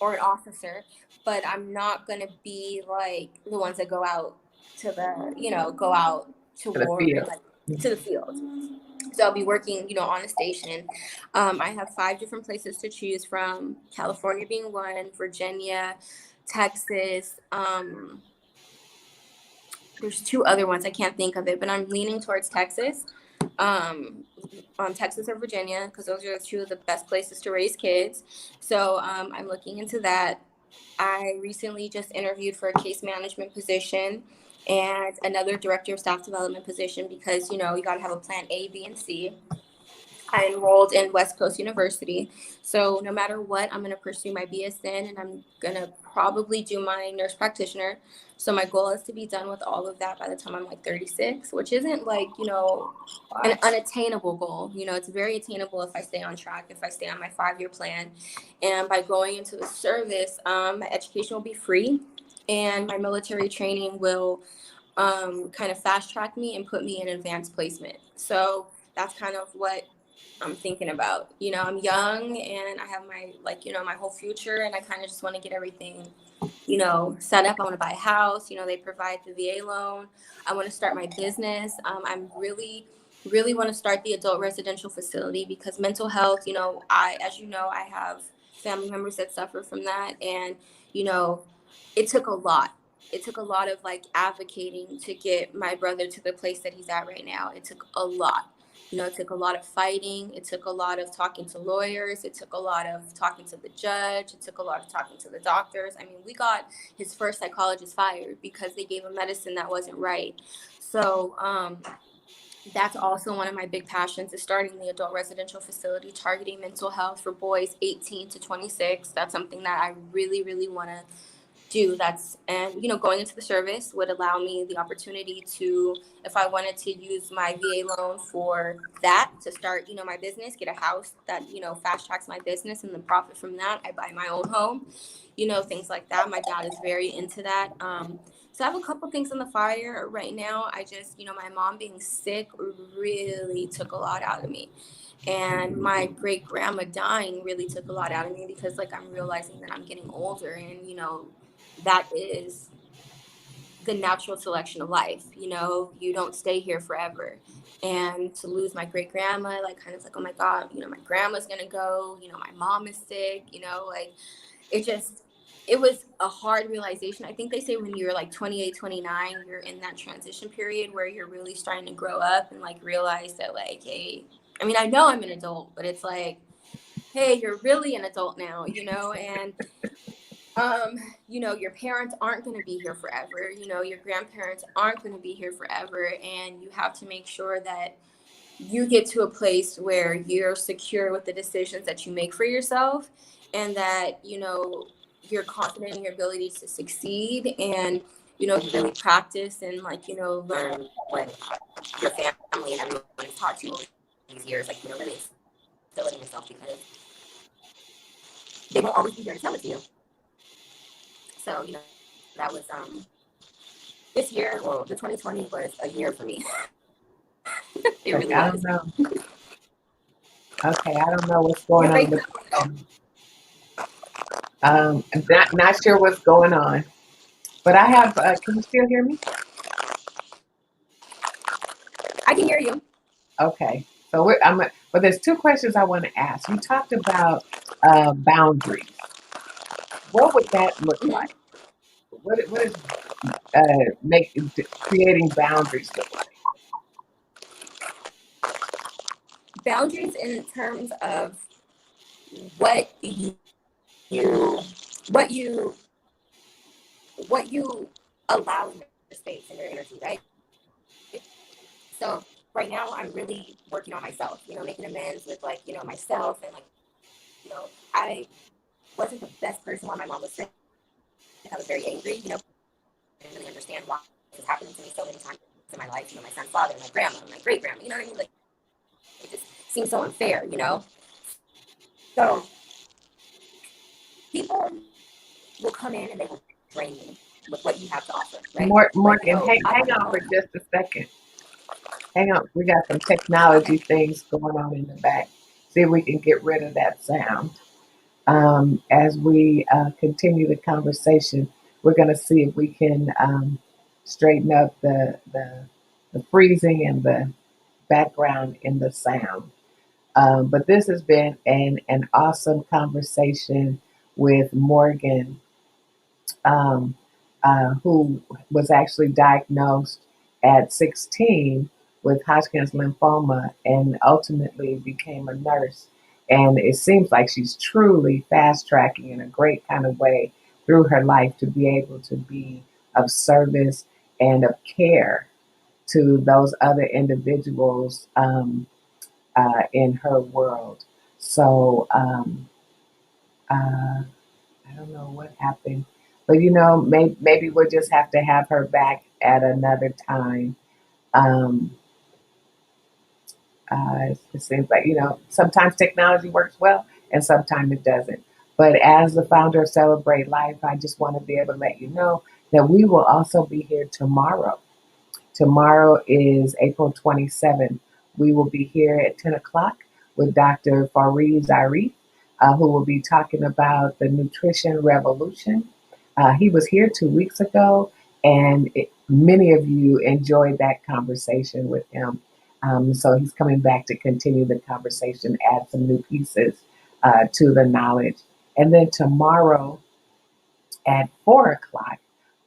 or an officer, but I'm not going to be like the ones that go out to go out to To the war, field. like to the field. So I'll be working, on a station. I have 5 different places to choose from. California being one, Virginia, Texas. There's 2 other ones, I can't think of it, but I'm leaning towards Texas. Texas or Virginia, because those are 2 of the best places to raise kids. So I'm looking into that. I recently just interviewed for a case management position and another director of staff development position, because you got to have a plan A, B, and C. I enrolled in West Coast University. So no matter what, I'm going to pursue my BSN, and I'm going to probably do my nurse practitioner. So my goal is to be done with all of that by the time I'm like 36, which isn't like, an unattainable goal. It's very attainable if I stay on track, if I stay on my 5-year plan. And by going into the service, my education will be free, and my military training will kind of fast track me and put me in advanced placement. So that's kind of what I'm thinking about. I'm young and I have my, like, my whole future, and I kind of just want to get everything, set up. I want to buy a house. They provide the VA loan. I want to start my business. I'm really want to start the adult residential facility, because mental health, as I have family members that suffer from that. And, it took a lot. It took a lot of like advocating to get my brother to the place that he's at right now. It took a lot. It took a lot of fighting. It took a lot of talking to lawyers. It took a lot of talking to the judge. It took a lot of talking to the doctors. I mean, we got his first psychologist fired because they gave him medicine that wasn't right. So that's also one of my big passions, is starting the adult residential facility targeting mental health for boys 18 to 26. That's something that I really, really want to do. And going into the service would allow me the opportunity to, if I wanted to use my VA loan for that, to start, my business, get a house that, fast tracks my business, and the profit from that, I buy my own home, things like that. My dad is very into that. So I have a couple things on the fire right now. I just, my mom being sick really took a lot out of me. And my great grandma dying really took a lot out of me, because like I'm realizing that I'm getting older, and that is the natural selection of life. You don't stay here forever. And to lose my great grandma, like kind of like, oh my God, my grandma's gonna go, my mom is sick, like it just, it was a hard realization. I think they say when you're like 28, 29, you're in that transition period where you're really starting to grow up and like realize that like, hey, I mean, I know I'm an adult, but it's like, hey, you're really an adult now, you know, and you know, your parents aren't going to be here forever. You know, your grandparents aren't going to be here forever, and you have to make sure that you get to a place where you're secure with the decisions that you make for yourself, and that, you know, you're confident in your ability to succeed, and, you know, you really practice and, like, you know, learn what your family and everyone has taught you over these years, like, you know, really instill it in yourself, because they won't always be here to tell it to you. So, you know, that was this year, well, the 2020 was a year for me. It Like, really I don't was. know. Okay, I don't know what's going You're on right. with. I'm not sure what's going on, but I have. Can you still hear me? I can hear you. Okay, so but there's two questions I want to ask. You talked about boundaries. What would that look Mm-hmm. like? What is creating boundaries look like? Boundaries in terms of what you what you what you allow in your space and your energy, right? So right now I'm really working on myself, you know, making amends with, like, you know, myself, and, like, you know, I wasn't the best person while my mom was sick. I was very angry, you know, I didn't really understand why this is happening to me so many times in my life, you know, my son's father, my grandma, my great grandma, you know what I mean? Like, it just seems so unfair, you know? So people will come in and they will drain you with what you have to offer, right? Like, you Morgan, know, I hang want to on for help. just a second. Hang on, we got some Okay. technology things going on in the back. See if we can get rid of that sound. As we continue the conversation, we're going to see if we can straighten up the freezing and the background in the sound. But this has been an awesome conversation with Morgan, um, who was actually diagnosed at 16 with Hodgkin's lymphoma and ultimately became a nurse. And it seems like she's truly fast tracking in a great kind of way through her life to be able to be of service and of care to those other individuals in her world. So I don't know what happened, but maybe we'll just have to have her back at another time. Um, it seems like sometimes technology works well and sometimes it doesn't. But as the founder of Celebrate Life, I just want to be able to let you know that we will also be here tomorrow. Tomorrow is April 27th. We will be here at 10 o'clock with Dr. Fareed Zarif, who will be talking about the nutrition revolution. He was here 2 weeks ago, and many of you enjoyed that conversation with him. So he's coming back to continue the conversation, add some new pieces to the knowledge. And then tomorrow, at 4 o'clock,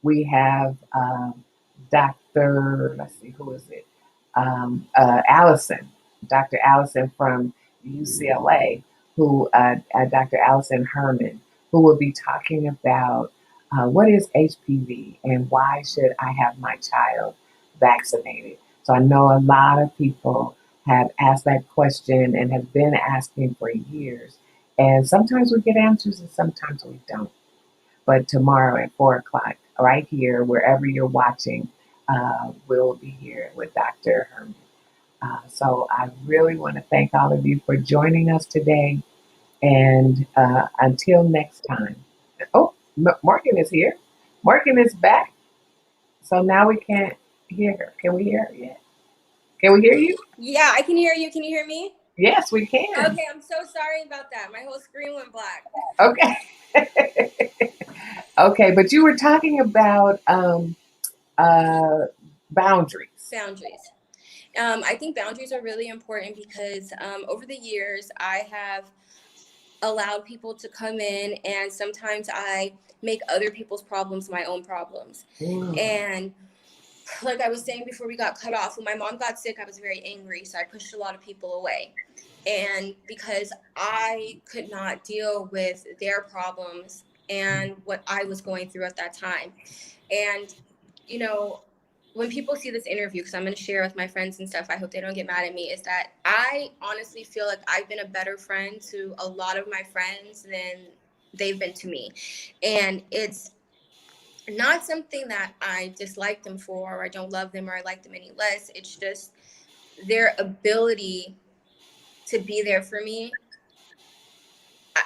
we have Dr. Let's see, who is it? Allison, Dr. Allison from UCLA, who Dr. Allison Herman, who will be talking about what is HPV and why should I have my child vaccinated. So I know a lot of people have asked that question and have been asking for years. And sometimes we get answers and sometimes we don't. But tomorrow at 4 o'clock, right here, wherever you're watching, we'll be here with Dr. Herman. So I really want to thank all of you for joining us today. And until next time. Oh, Morgan is here. Morgan is back. So now we can't hear her. Can we hear her yet? Can we hear you? Yeah, I can hear you. Can you hear me? Yes, we can. Okay, I'm so sorry about that. My whole screen went black. Okay. Okay, but you were talking about uh, boundaries. Boundaries. I think boundaries are really important because over the years, I have allowed people to come in, and sometimes I make other people's problems my own problems. Mm. And like I was saying before we got cut off, when my mom got sick, I was very angry, so I pushed a lot of people away. And because I could not deal with their problems and what I was going through at that time. And, you know, when people see this interview, because I'm going to share with my friends and stuff, I hope they don't get mad at me, is that I honestly feel like I've been a better friend to a lot of my friends than they've been to me. And it's not something that I dislike them for, or I don't love them, or I like them any less. It's just their ability to be there for me. I,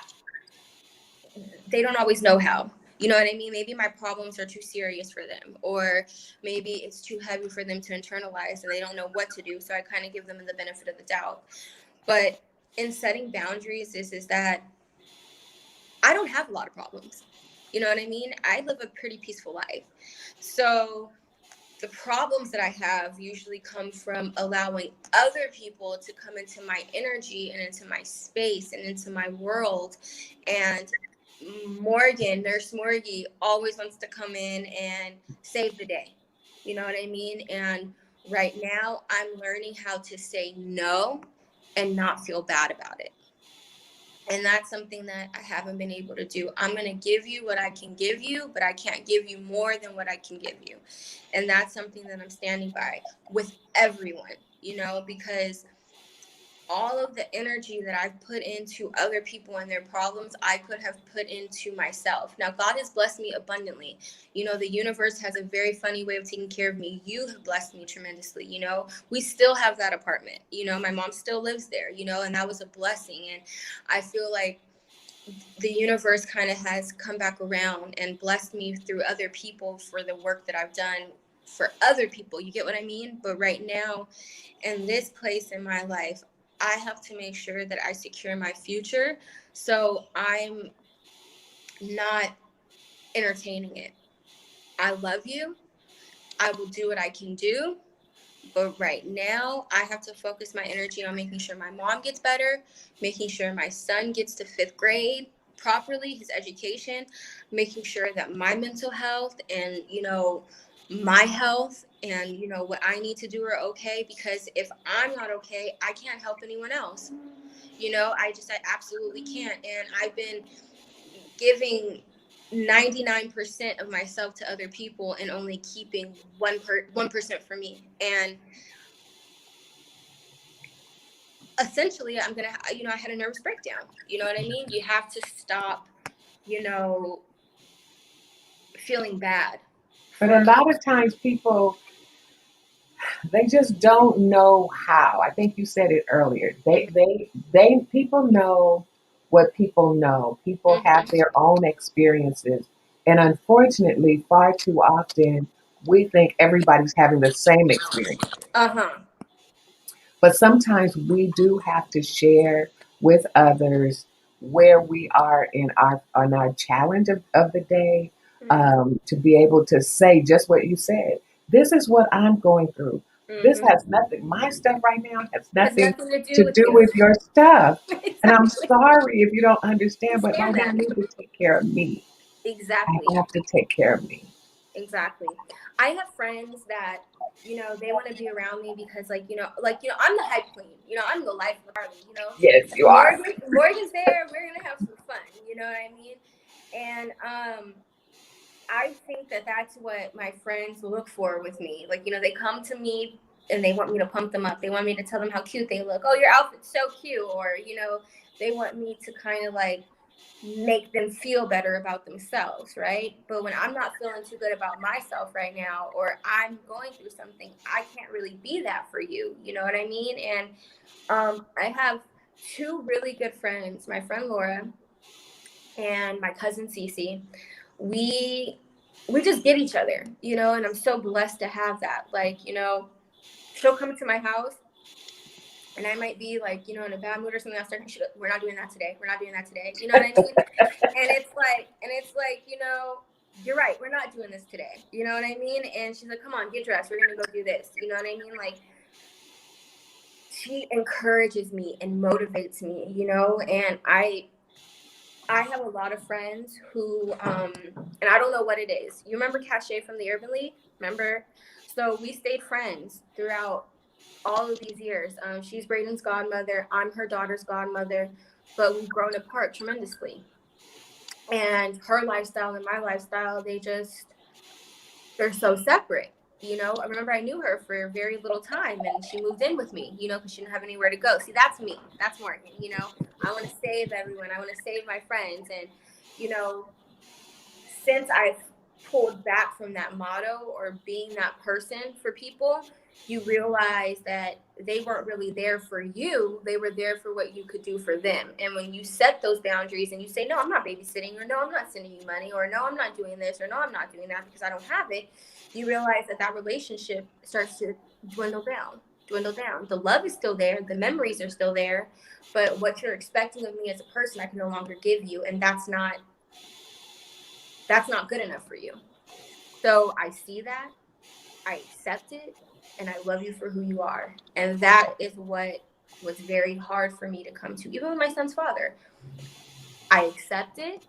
they don't always know how. You know what I mean? Maybe my problems are too serious for them, or maybe it's too heavy for them to internalize and they don't know what to do. So I kind of give them the benefit of the doubt. But in setting boundaries, is that I don't have a lot of problems. You know what I mean? I live a pretty peaceful life. So the problems that I have usually come from allowing other people to come into my energy and into my space and into my world. And Nurse Morgie, always wants to come in and save the day. You know what I mean? And right now, I'm learning how to say no and not feel bad about it. And that's something that I haven't been able to do. I'm going to give you what I can give you, but I can't give you more than what I can give you. And that's something that I'm standing by with everyone, because all of the energy that I've put into other people and their problems, I could have put into myself. Now, God has blessed me abundantly. The universe has a very funny way of taking care of me. You have blessed me tremendously. We still have that apartment. My mom still lives there, and that was a blessing. And I feel like the universe kind of has come back around and blessed me through other people for the work that I've done for other people. You get what I mean? But right now, in this place in my life, I have to make sure that I secure my future. So I'm not entertaining it. I love you. I will do what I can do. But right now, I have to focus my energy on making sure my mom gets better, making sure my son gets to fifth grade properly, his education, making sure that my mental health and, my health and, what I need to do are okay. Because if I'm not okay, I can't help anyone else. I absolutely can't. And I've been giving 99% of myself to other people and only keeping 1% for me. And essentially I had a nervous breakdown. You know what I mean? You have to stop, you know, feeling bad But a for. lot of times people, they just don't know how. I think you said it earlier. People know what people know. People have Mm-hmm. their own experiences. And unfortunately, far too often, we think everybody's having the same experience. Uh-huh. But sometimes we do have to share with others where we are in our challenge of the day, Mm-hmm. to be able to say just what you said. This is what I'm going through. This Mm-hmm. has nothing. My stuff right now has Has nothing nothing to do to with do you. with your stuff. And I'm Exactly. sorry if you don't understand, but Understand right now I that. need to take care of me. I Exactly. have to take care of me. Exactly. I have friends that, they want to be around me because I'm the hype queen. I'm the life of Harley, Yes, you are. Morgan's there, we're gonna have some fun, you know what I mean? And I think that that's what my friends look for with me. Like, they come to me and they want me to pump them up. They want me to tell them how cute they look. Oh, your outfit's so cute. Or, they want me to kind of like make them feel better about themselves, right? But when I'm not feeling too good about myself right now, or I'm going through something, I can't really be that for you. You know what I mean? And I have two really good friends, my friend Laura and my cousin Cece. We just get each other, and I'm so blessed to have that. Like, she'll come to my house and I might be like, in a bad mood or something. I'll start, we're not doing that today. We're not doing that today. You know what I mean? And it's like, you're right. We're not doing this today. You know what I mean? And she's like, come on, get dressed. We're going to go do this. You know what I mean? Like, she encourages me and motivates me, and I have a lot of friends who, and I don't know what it is. You remember Cachet from the Urban League? Remember? So we stayed friends throughout all of these years. She's Braden's godmother. I'm her daughter's godmother, but we've grown apart tremendously. And her lifestyle and my lifestyle, they're so separate. You know, I remember I knew her for very little time and she moved in with me, you know, because she didn't have anywhere to go. See, that's me. That's Morgan, you know. I want to save everyone. I want to save my friends. And, you know, since I've pulled back from that motto or being that person for people, you realize that they weren't really there for you. They were there for what you could do for them. And when you set those boundaries and you say, no, I'm not babysitting, or no, I'm not sending you money, or no, I'm not doing this, or no, I'm not doing that because I don't have it, you realize that that relationship starts to dwindle down. The love is still there. The memories are still there. But what you're expecting of me as a person, I can no longer give you. And that's not good enough for you. So I see that, I accept it, and I love you for who you are. And that is what was very hard for me to come to, even with my son's father. I accept it.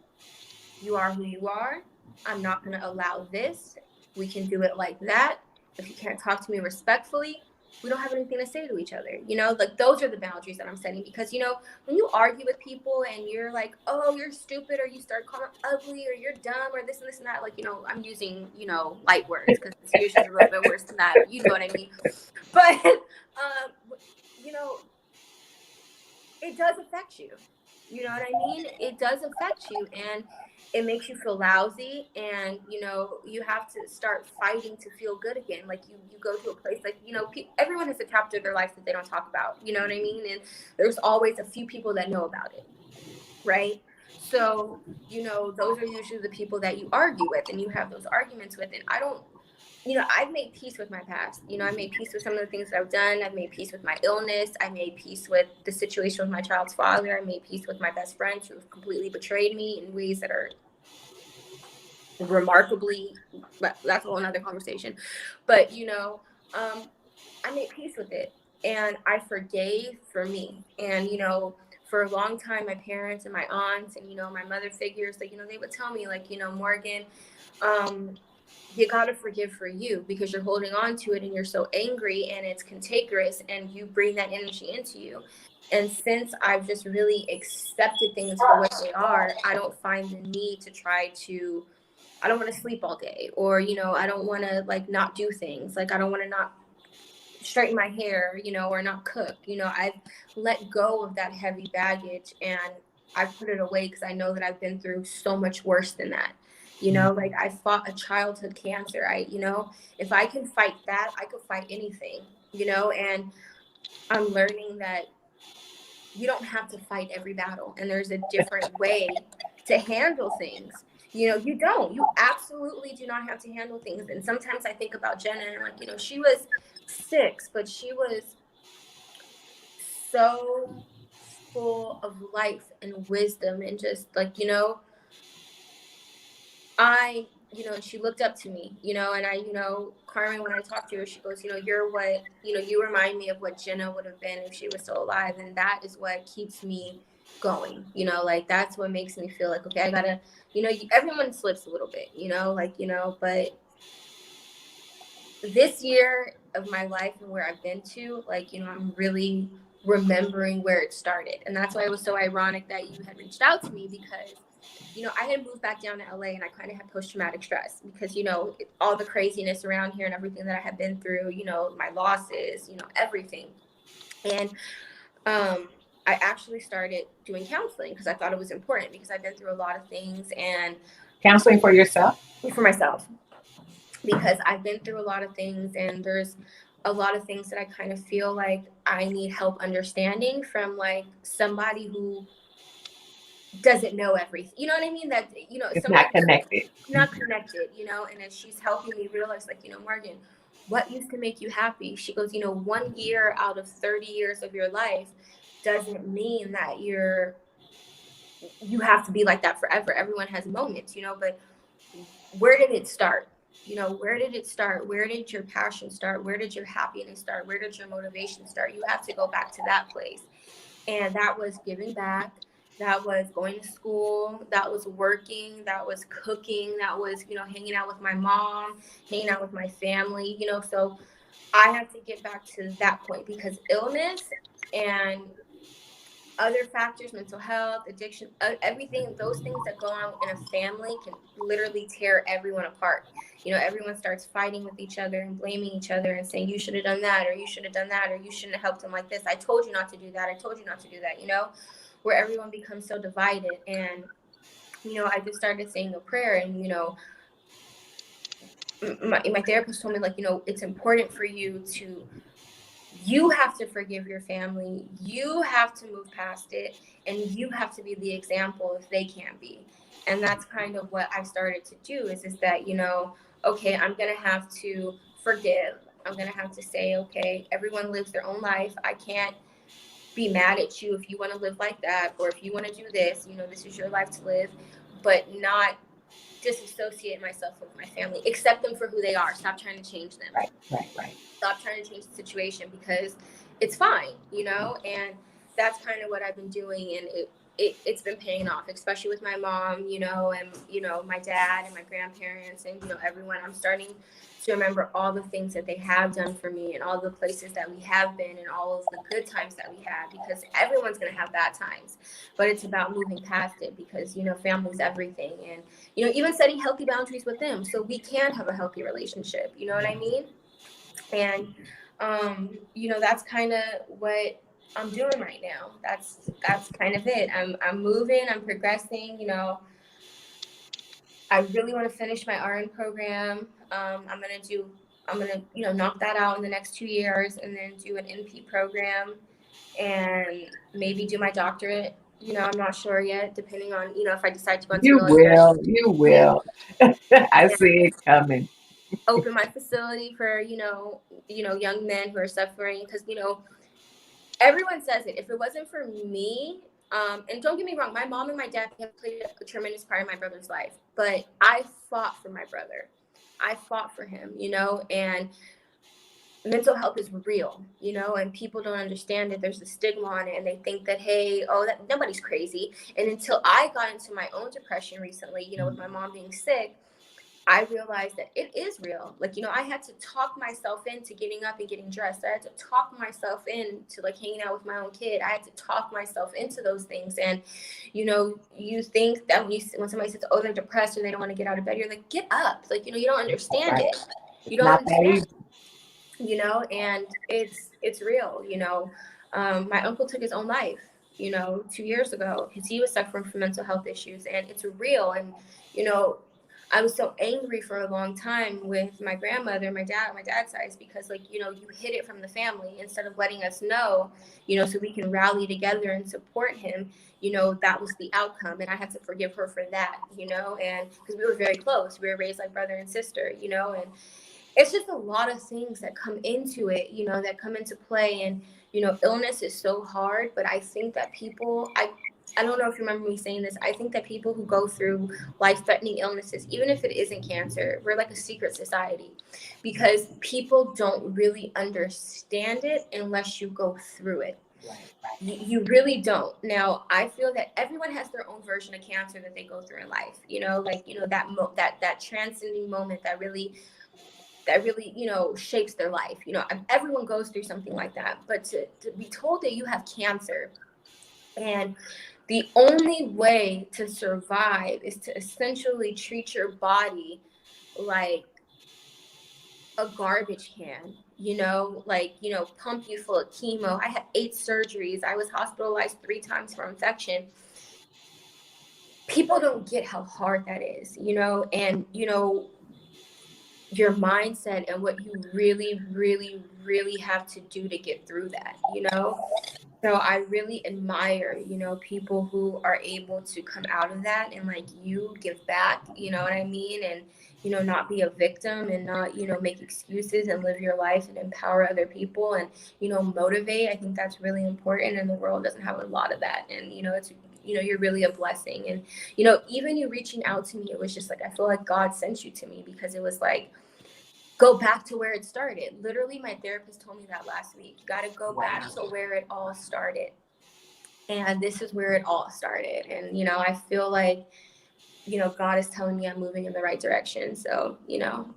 You are who you are. I'm not going to allow this. We can do it like that. If you can't talk to me respectfully, we don't have anything to say to each other. You know, like those are the boundaries that I'm setting, because, you know, when you argue with people and you're like, oh, you're stupid, or you start calling them ugly, or you're dumb, or this and this and that, like, you know, I'm using, you know, light words because it's usually a little bit worse than that. You know what I mean? But, you know, it does affect you. You know what I mean? It does affect you, and it makes you feel lousy, and, you know, you have to start fighting to feel good again. Like you go to a place, like, you know, everyone has a chapter of their life that they don't talk about, you know what I mean? And there's always a few people that know about it, right? So, you know, those are usually the people that you argue with and you have those arguments with. And I don't, you know, I've made peace with my past. You know, I made peace with some of the things that I've done. I've made peace with my illness. I made peace with the situation with my child's father. I made peace with my best friends who have completely betrayed me in ways that are remarkably, that's a whole nother conversation. But, you know, I made peace with it, and I forgave for me. And, you know, for a long time, my parents and my aunts and, you know, my mother figures, like, you know, they would tell me, like, you know, Morgan, you got to forgive for you, because you're holding on to it and you're so angry and it's contagious and you bring that energy into you. And since I've just really accepted things for what they are, I don't find the need to I don't want to sleep all day, or, you know, I don't want to, like, not do things. Like, I don't want to not straighten my hair, you know, or not cook. You know, I've let go of that heavy baggage and I put it away because I know that I've been through so much worse than that. You know, like, I fought a childhood cancer. You know, if I can fight that, I could fight anything, you know. And I'm learning that you don't have to fight every battle, and there's a different way to handle things. You know, you absolutely do not have to handle things. And sometimes I think about Jenna and, like, you know, she was 6, but she was so full of life and wisdom, and just, like, you know, you know, she looked up to me, you know, and you know, Carmen, when I talked to her, she goes, you know, you're what, you know, you remind me of what Jenna would have been if she was still alive. And that is what keeps me going, you know, like, that's what makes me feel like, okay, I gotta, you know, everyone slips a little bit, you know, like, you know, but this year of my life and where I've been to, like, you know, I'm really remembering where it started. And that's why it was so ironic that you had reached out to me, because, you know, I had moved back down to LA and I kind of had post-traumatic stress because, you know, all the craziness around here and everything that I had been through, you know, my losses, you know, everything. And I actually started doing counseling because I thought it was important, because I've been through a lot of things. And Counseling for yourself? for myself, because I've been through a lot of things, and there's a lot of things that I kind of feel like I need help understanding from, like, somebody who doesn't know everything. You know what I mean? That, you know, It's somebody not connected. not connected, you know, and then she's helping me realize, like, you know, Morgan, what used to make you happy? She goes, you know, 1 year out of 30 years of your life doesn't mean that you have to be like that forever. Everyone has moments, you know, but where did it start? You know, where did it start? Where did your passion start? Where did your happiness start? Where did your motivation start? You have to go back to that place. And that was giving back. that was going to school, that was working, that was cooking, that was, hanging out with my mom, hanging out with my family, so I have to get back to that point because illness and other factors, mental health, addiction, everything, those things that go on in a family can literally tear everyone apart. Everyone starts fighting with each other and blaming each other and saying, you should have done that, or you should have done that, or you shouldn't have helped him like this. I told you not to do that. I told you not to do that, where everyone becomes so divided. And, I just started saying a prayer and, my therapist told me, like, it's important for you have to forgive your family. You have to move past it, and you have to be the example if they can't be. And that's kind of what I started to do is that, okay, I'm going to have to forgive. I'm going to have to say, okay, everyone lives their own life. I can't be mad at you if you want to live like that, or if you want to do this, this is your life to live, but not disassociate myself with my family. Accept them for who they are. Stop trying to change them. Right. Stop trying to change the situation because it's fine, and that's kind of what I've been doing. And it's been paying off, especially with my mom, and, my dad and my grandparents and, everyone. I'm starting to remember all the things that they have done for me and all the places that we have been and all of the good times that we had, because everyone's going to have bad times, but it's about moving past it because, family's everything. And, even setting healthy boundaries with them so we can have a healthy relationship. You know what I mean? And, that's kind of what I'm doing right now. That's kind of it. I'm moving, I'm progressing, I really want to finish my RN program. I'm going to, knock that out in the next 2 years and then do an NP program and maybe do my doctorate. I'm not sure yet, depending on, if I decide to go into the military. You will. I see it coming. Open my facility for, young men who are suffering because, everyone says it. If it wasn't for me, and don't get me wrong, my mom and my dad have played a tremendous part in my brother's life, but I fought for my brother. I fought for him, and mental health is real, and people don't understand it. There's a stigma on it, and they think that, hey, that nobody's crazy. And until I got into my own depression recently, with my mom being sick, I realized that it is real. Like, I had to talk myself into getting up and getting dressed. I had to talk myself into like hanging out with my own kid. I had to talk myself into those things. And, you think that when somebody says, oh, they're depressed or they don't want to get out of bed, you're like, get up. Like, you don't understand it. You don't Not that understand, easy. and it's real. My uncle took his own life, 2 years ago because he was suffering from mental health issues, and it's real. And, I was so angry for a long time with my grandmother, my dad's side, because like, you hid it from the family instead of letting us know, so we can rally together and support him. That was the outcome. And I had to forgive her for that, and because we were very close, we were raised like brother and sister, and it's just a lot of things that come into it, that come into play. And, illness is so hard, but I think that I don't know if you remember me saying this. I think that people who go through life-threatening illnesses, even if it isn't cancer, we're like a secret society because people don't really understand it unless you go through it. You really don't. Now, I feel that everyone has their own version of cancer that they go through in life. That transcending moment that really shapes their life. Everyone goes through something like that. But to be told that you have cancer and the only way to survive is to essentially treat your body like a garbage can, pump you full of chemo. I had 8 surgeries. I was hospitalized 3 times for infection. People don't get how hard that is, and, your mindset and what you really, really, really have to do to get through that, So I really admire, people who are able to come out of that and like you give back, you know what I mean? And, not be a victim and not, make excuses and live your life and empower other people and, motivate. I think that's really important, and the world doesn't have a lot of that. And, it's, you're really a blessing. And, even you reaching out to me, it was just like, I feel like God sent you to me because it was like, go back to where it started. Literally, my therapist told me that last week. You got to go back to where it all started. And this is where it all started. And, I feel like, God is telling me I'm moving in the right direction. So,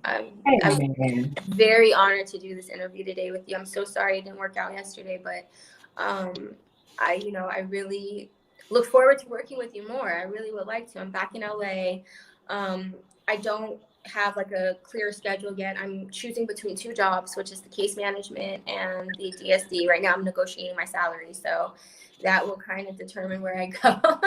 I'm Amen. very honored to do this interview today with you. I'm so sorry it didn't work out yesterday, but I really look forward to working with you more. I really would like to. I'm back in LA. I don't have like a clear schedule yet. I'm choosing between two jobs, which is the case management and the DSD. Right now I'm negotiating my salary, so that will kind of determine where I go. Because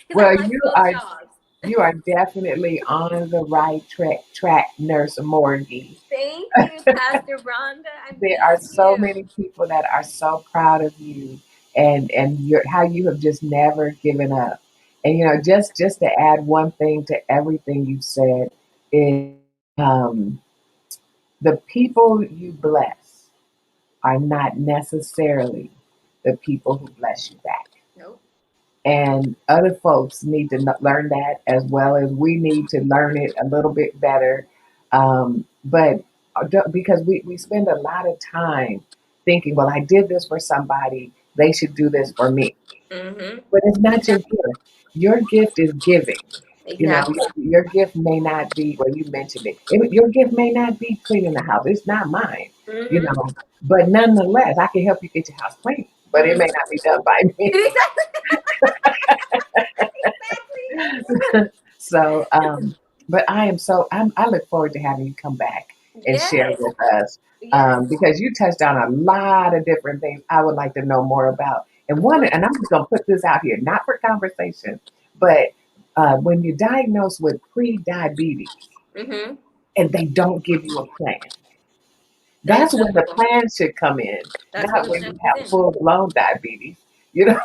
I Well, like both jobs. you are definitely on the right track, Nurse Morgie. Thank you, Pastor Rhonda. I There are miss so you. many people that are so proud of you and how you have just never given up. And just to add one thing to everything you said is the people you bless are not necessarily the people who bless you back. Nope. And other folks need to learn that as well as we need to learn it a little bit better. But because we spend a lot of time thinking, well, I did this for somebody, they should do this for me. Mm-hmm. But it's not your Exactly. gift. Your gift is giving. Exactly. Your gift may not be, well, you mentioned it. Your gift may not be cleaning the house. It's not mine, you Mm-hmm. know. But nonetheless, I can help you get your house clean. But it may Mm-hmm. not be done by me. Exactly. Exactly. So, but I look forward to having you come back and share Yes. with us Yes. because you touched on a lot of different things I would like to know more about. Of course. And I'm just going to put this out here, not for conversation, but when you're diagnosed with pre-diabetes Mm-hmm. and they don't give you a plan, That is that's so when the cool. plan should come in, That's when not the when plan you comes have in. full-blown diabetes, you know.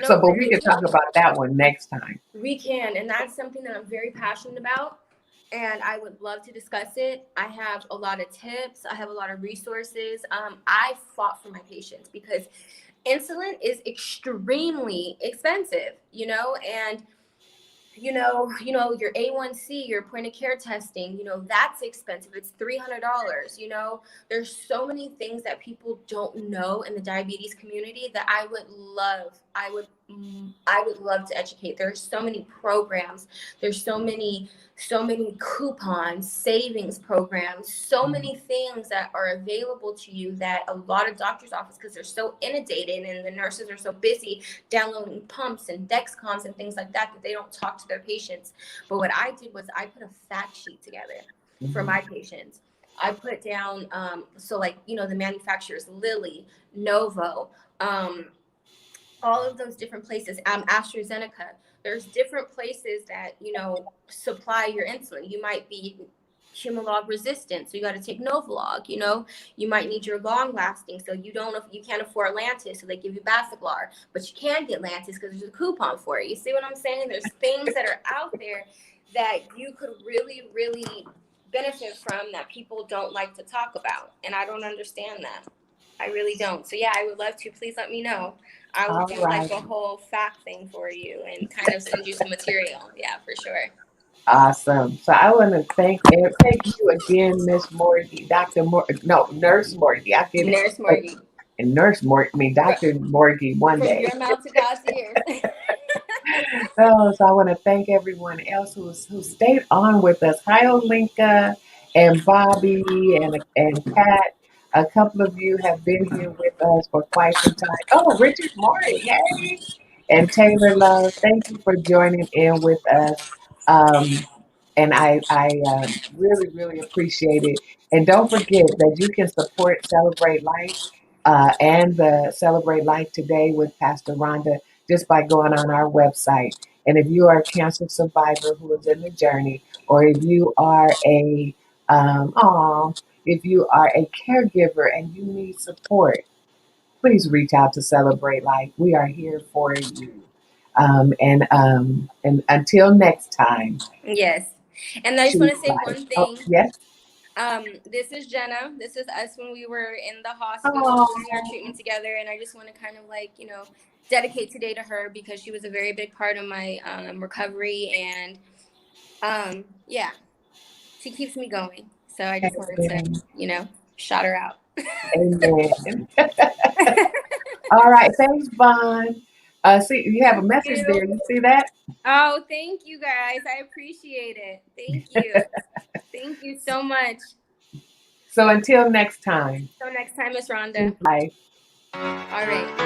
So, No, but we very can talk true. about that one next time. We can, and that's something that I'm very passionate about. And I would love to discuss it. I have a lot of tips. I have a lot of resources. I fought for my patients because insulin is extremely expensive, and your A1C, your point of care testing, that's expensive. It's $300. There's so many things that people don't know in the diabetes community that I would love to educate. There's so many programs. There's so many coupons, savings programs, so many things that are available to you that a lot of doctors' offices, because they're so inundated and the nurses are so busy downloading pumps and Dexcoms and things like that they don't talk to their patients. But what I did was I put a fact sheet together for Mhm. my patients. I put down, so like, the manufacturers, Lilly, Novo, all of those different places, AstraZeneca. There's different places that, supply your insulin. You might be Humalog resistant, so you got to take Novolog. You might need your long lasting, so you can't afford Lantus, so they give you Basaglar, but you can get Lantus because there's a coupon for it. You see what I'm saying? There's things that are out there that you could really, really benefit from that people don't like to talk about, and I don't understand that. I really don't. So yeah, I would love to. Please let me know. I will All do like right. a whole fact thing for you and kind of send you some material. Yeah, for sure. Awesome. So I want to thank you again, Miss Morgie, Dr. No, Nurse Morgie. I get it. Nurse Uh, Morgie. And Nurse Morgie, Dr. Morgie one From day. your mouth to God's ears. Oh, so I want to thank everyone else who stayed on with us. Hi, Olinka and Bobby and Pat. A couple of you have been here with us for quite some time. Oh, Richard Morning. Hey. And Taylor Love, thank you for joining in with us. Um, and I really, really appreciate it. And don't forget that you can support Celebrate Life and the Celebrate Life Today with Pastor Rhonda just by going on our website. And if you are a cancer survivor who is in the journey, or if you are aw, if you are a caregiver and you need support, please reach out to Celebrate Life. We are here for you. And until next time, Yes. And I just choose want to say life. one Oh, thing. yes. This is Jenna. This is us when we were in the hospital doing our Oh, treatment together. And I just want to kind of like, dedicate today to her because she was a very big part of my recovery. And yeah, she keeps me going. So I just wanted to, amen. shout her out. Amen. All right. Thanks, Vaughn. See, you have a Thank message you. there. You see that? Oh, thank you guys. I appreciate it. Thank you. Thank you so much. So until next time, Till next time, Miss Rhonda. choose life. All right.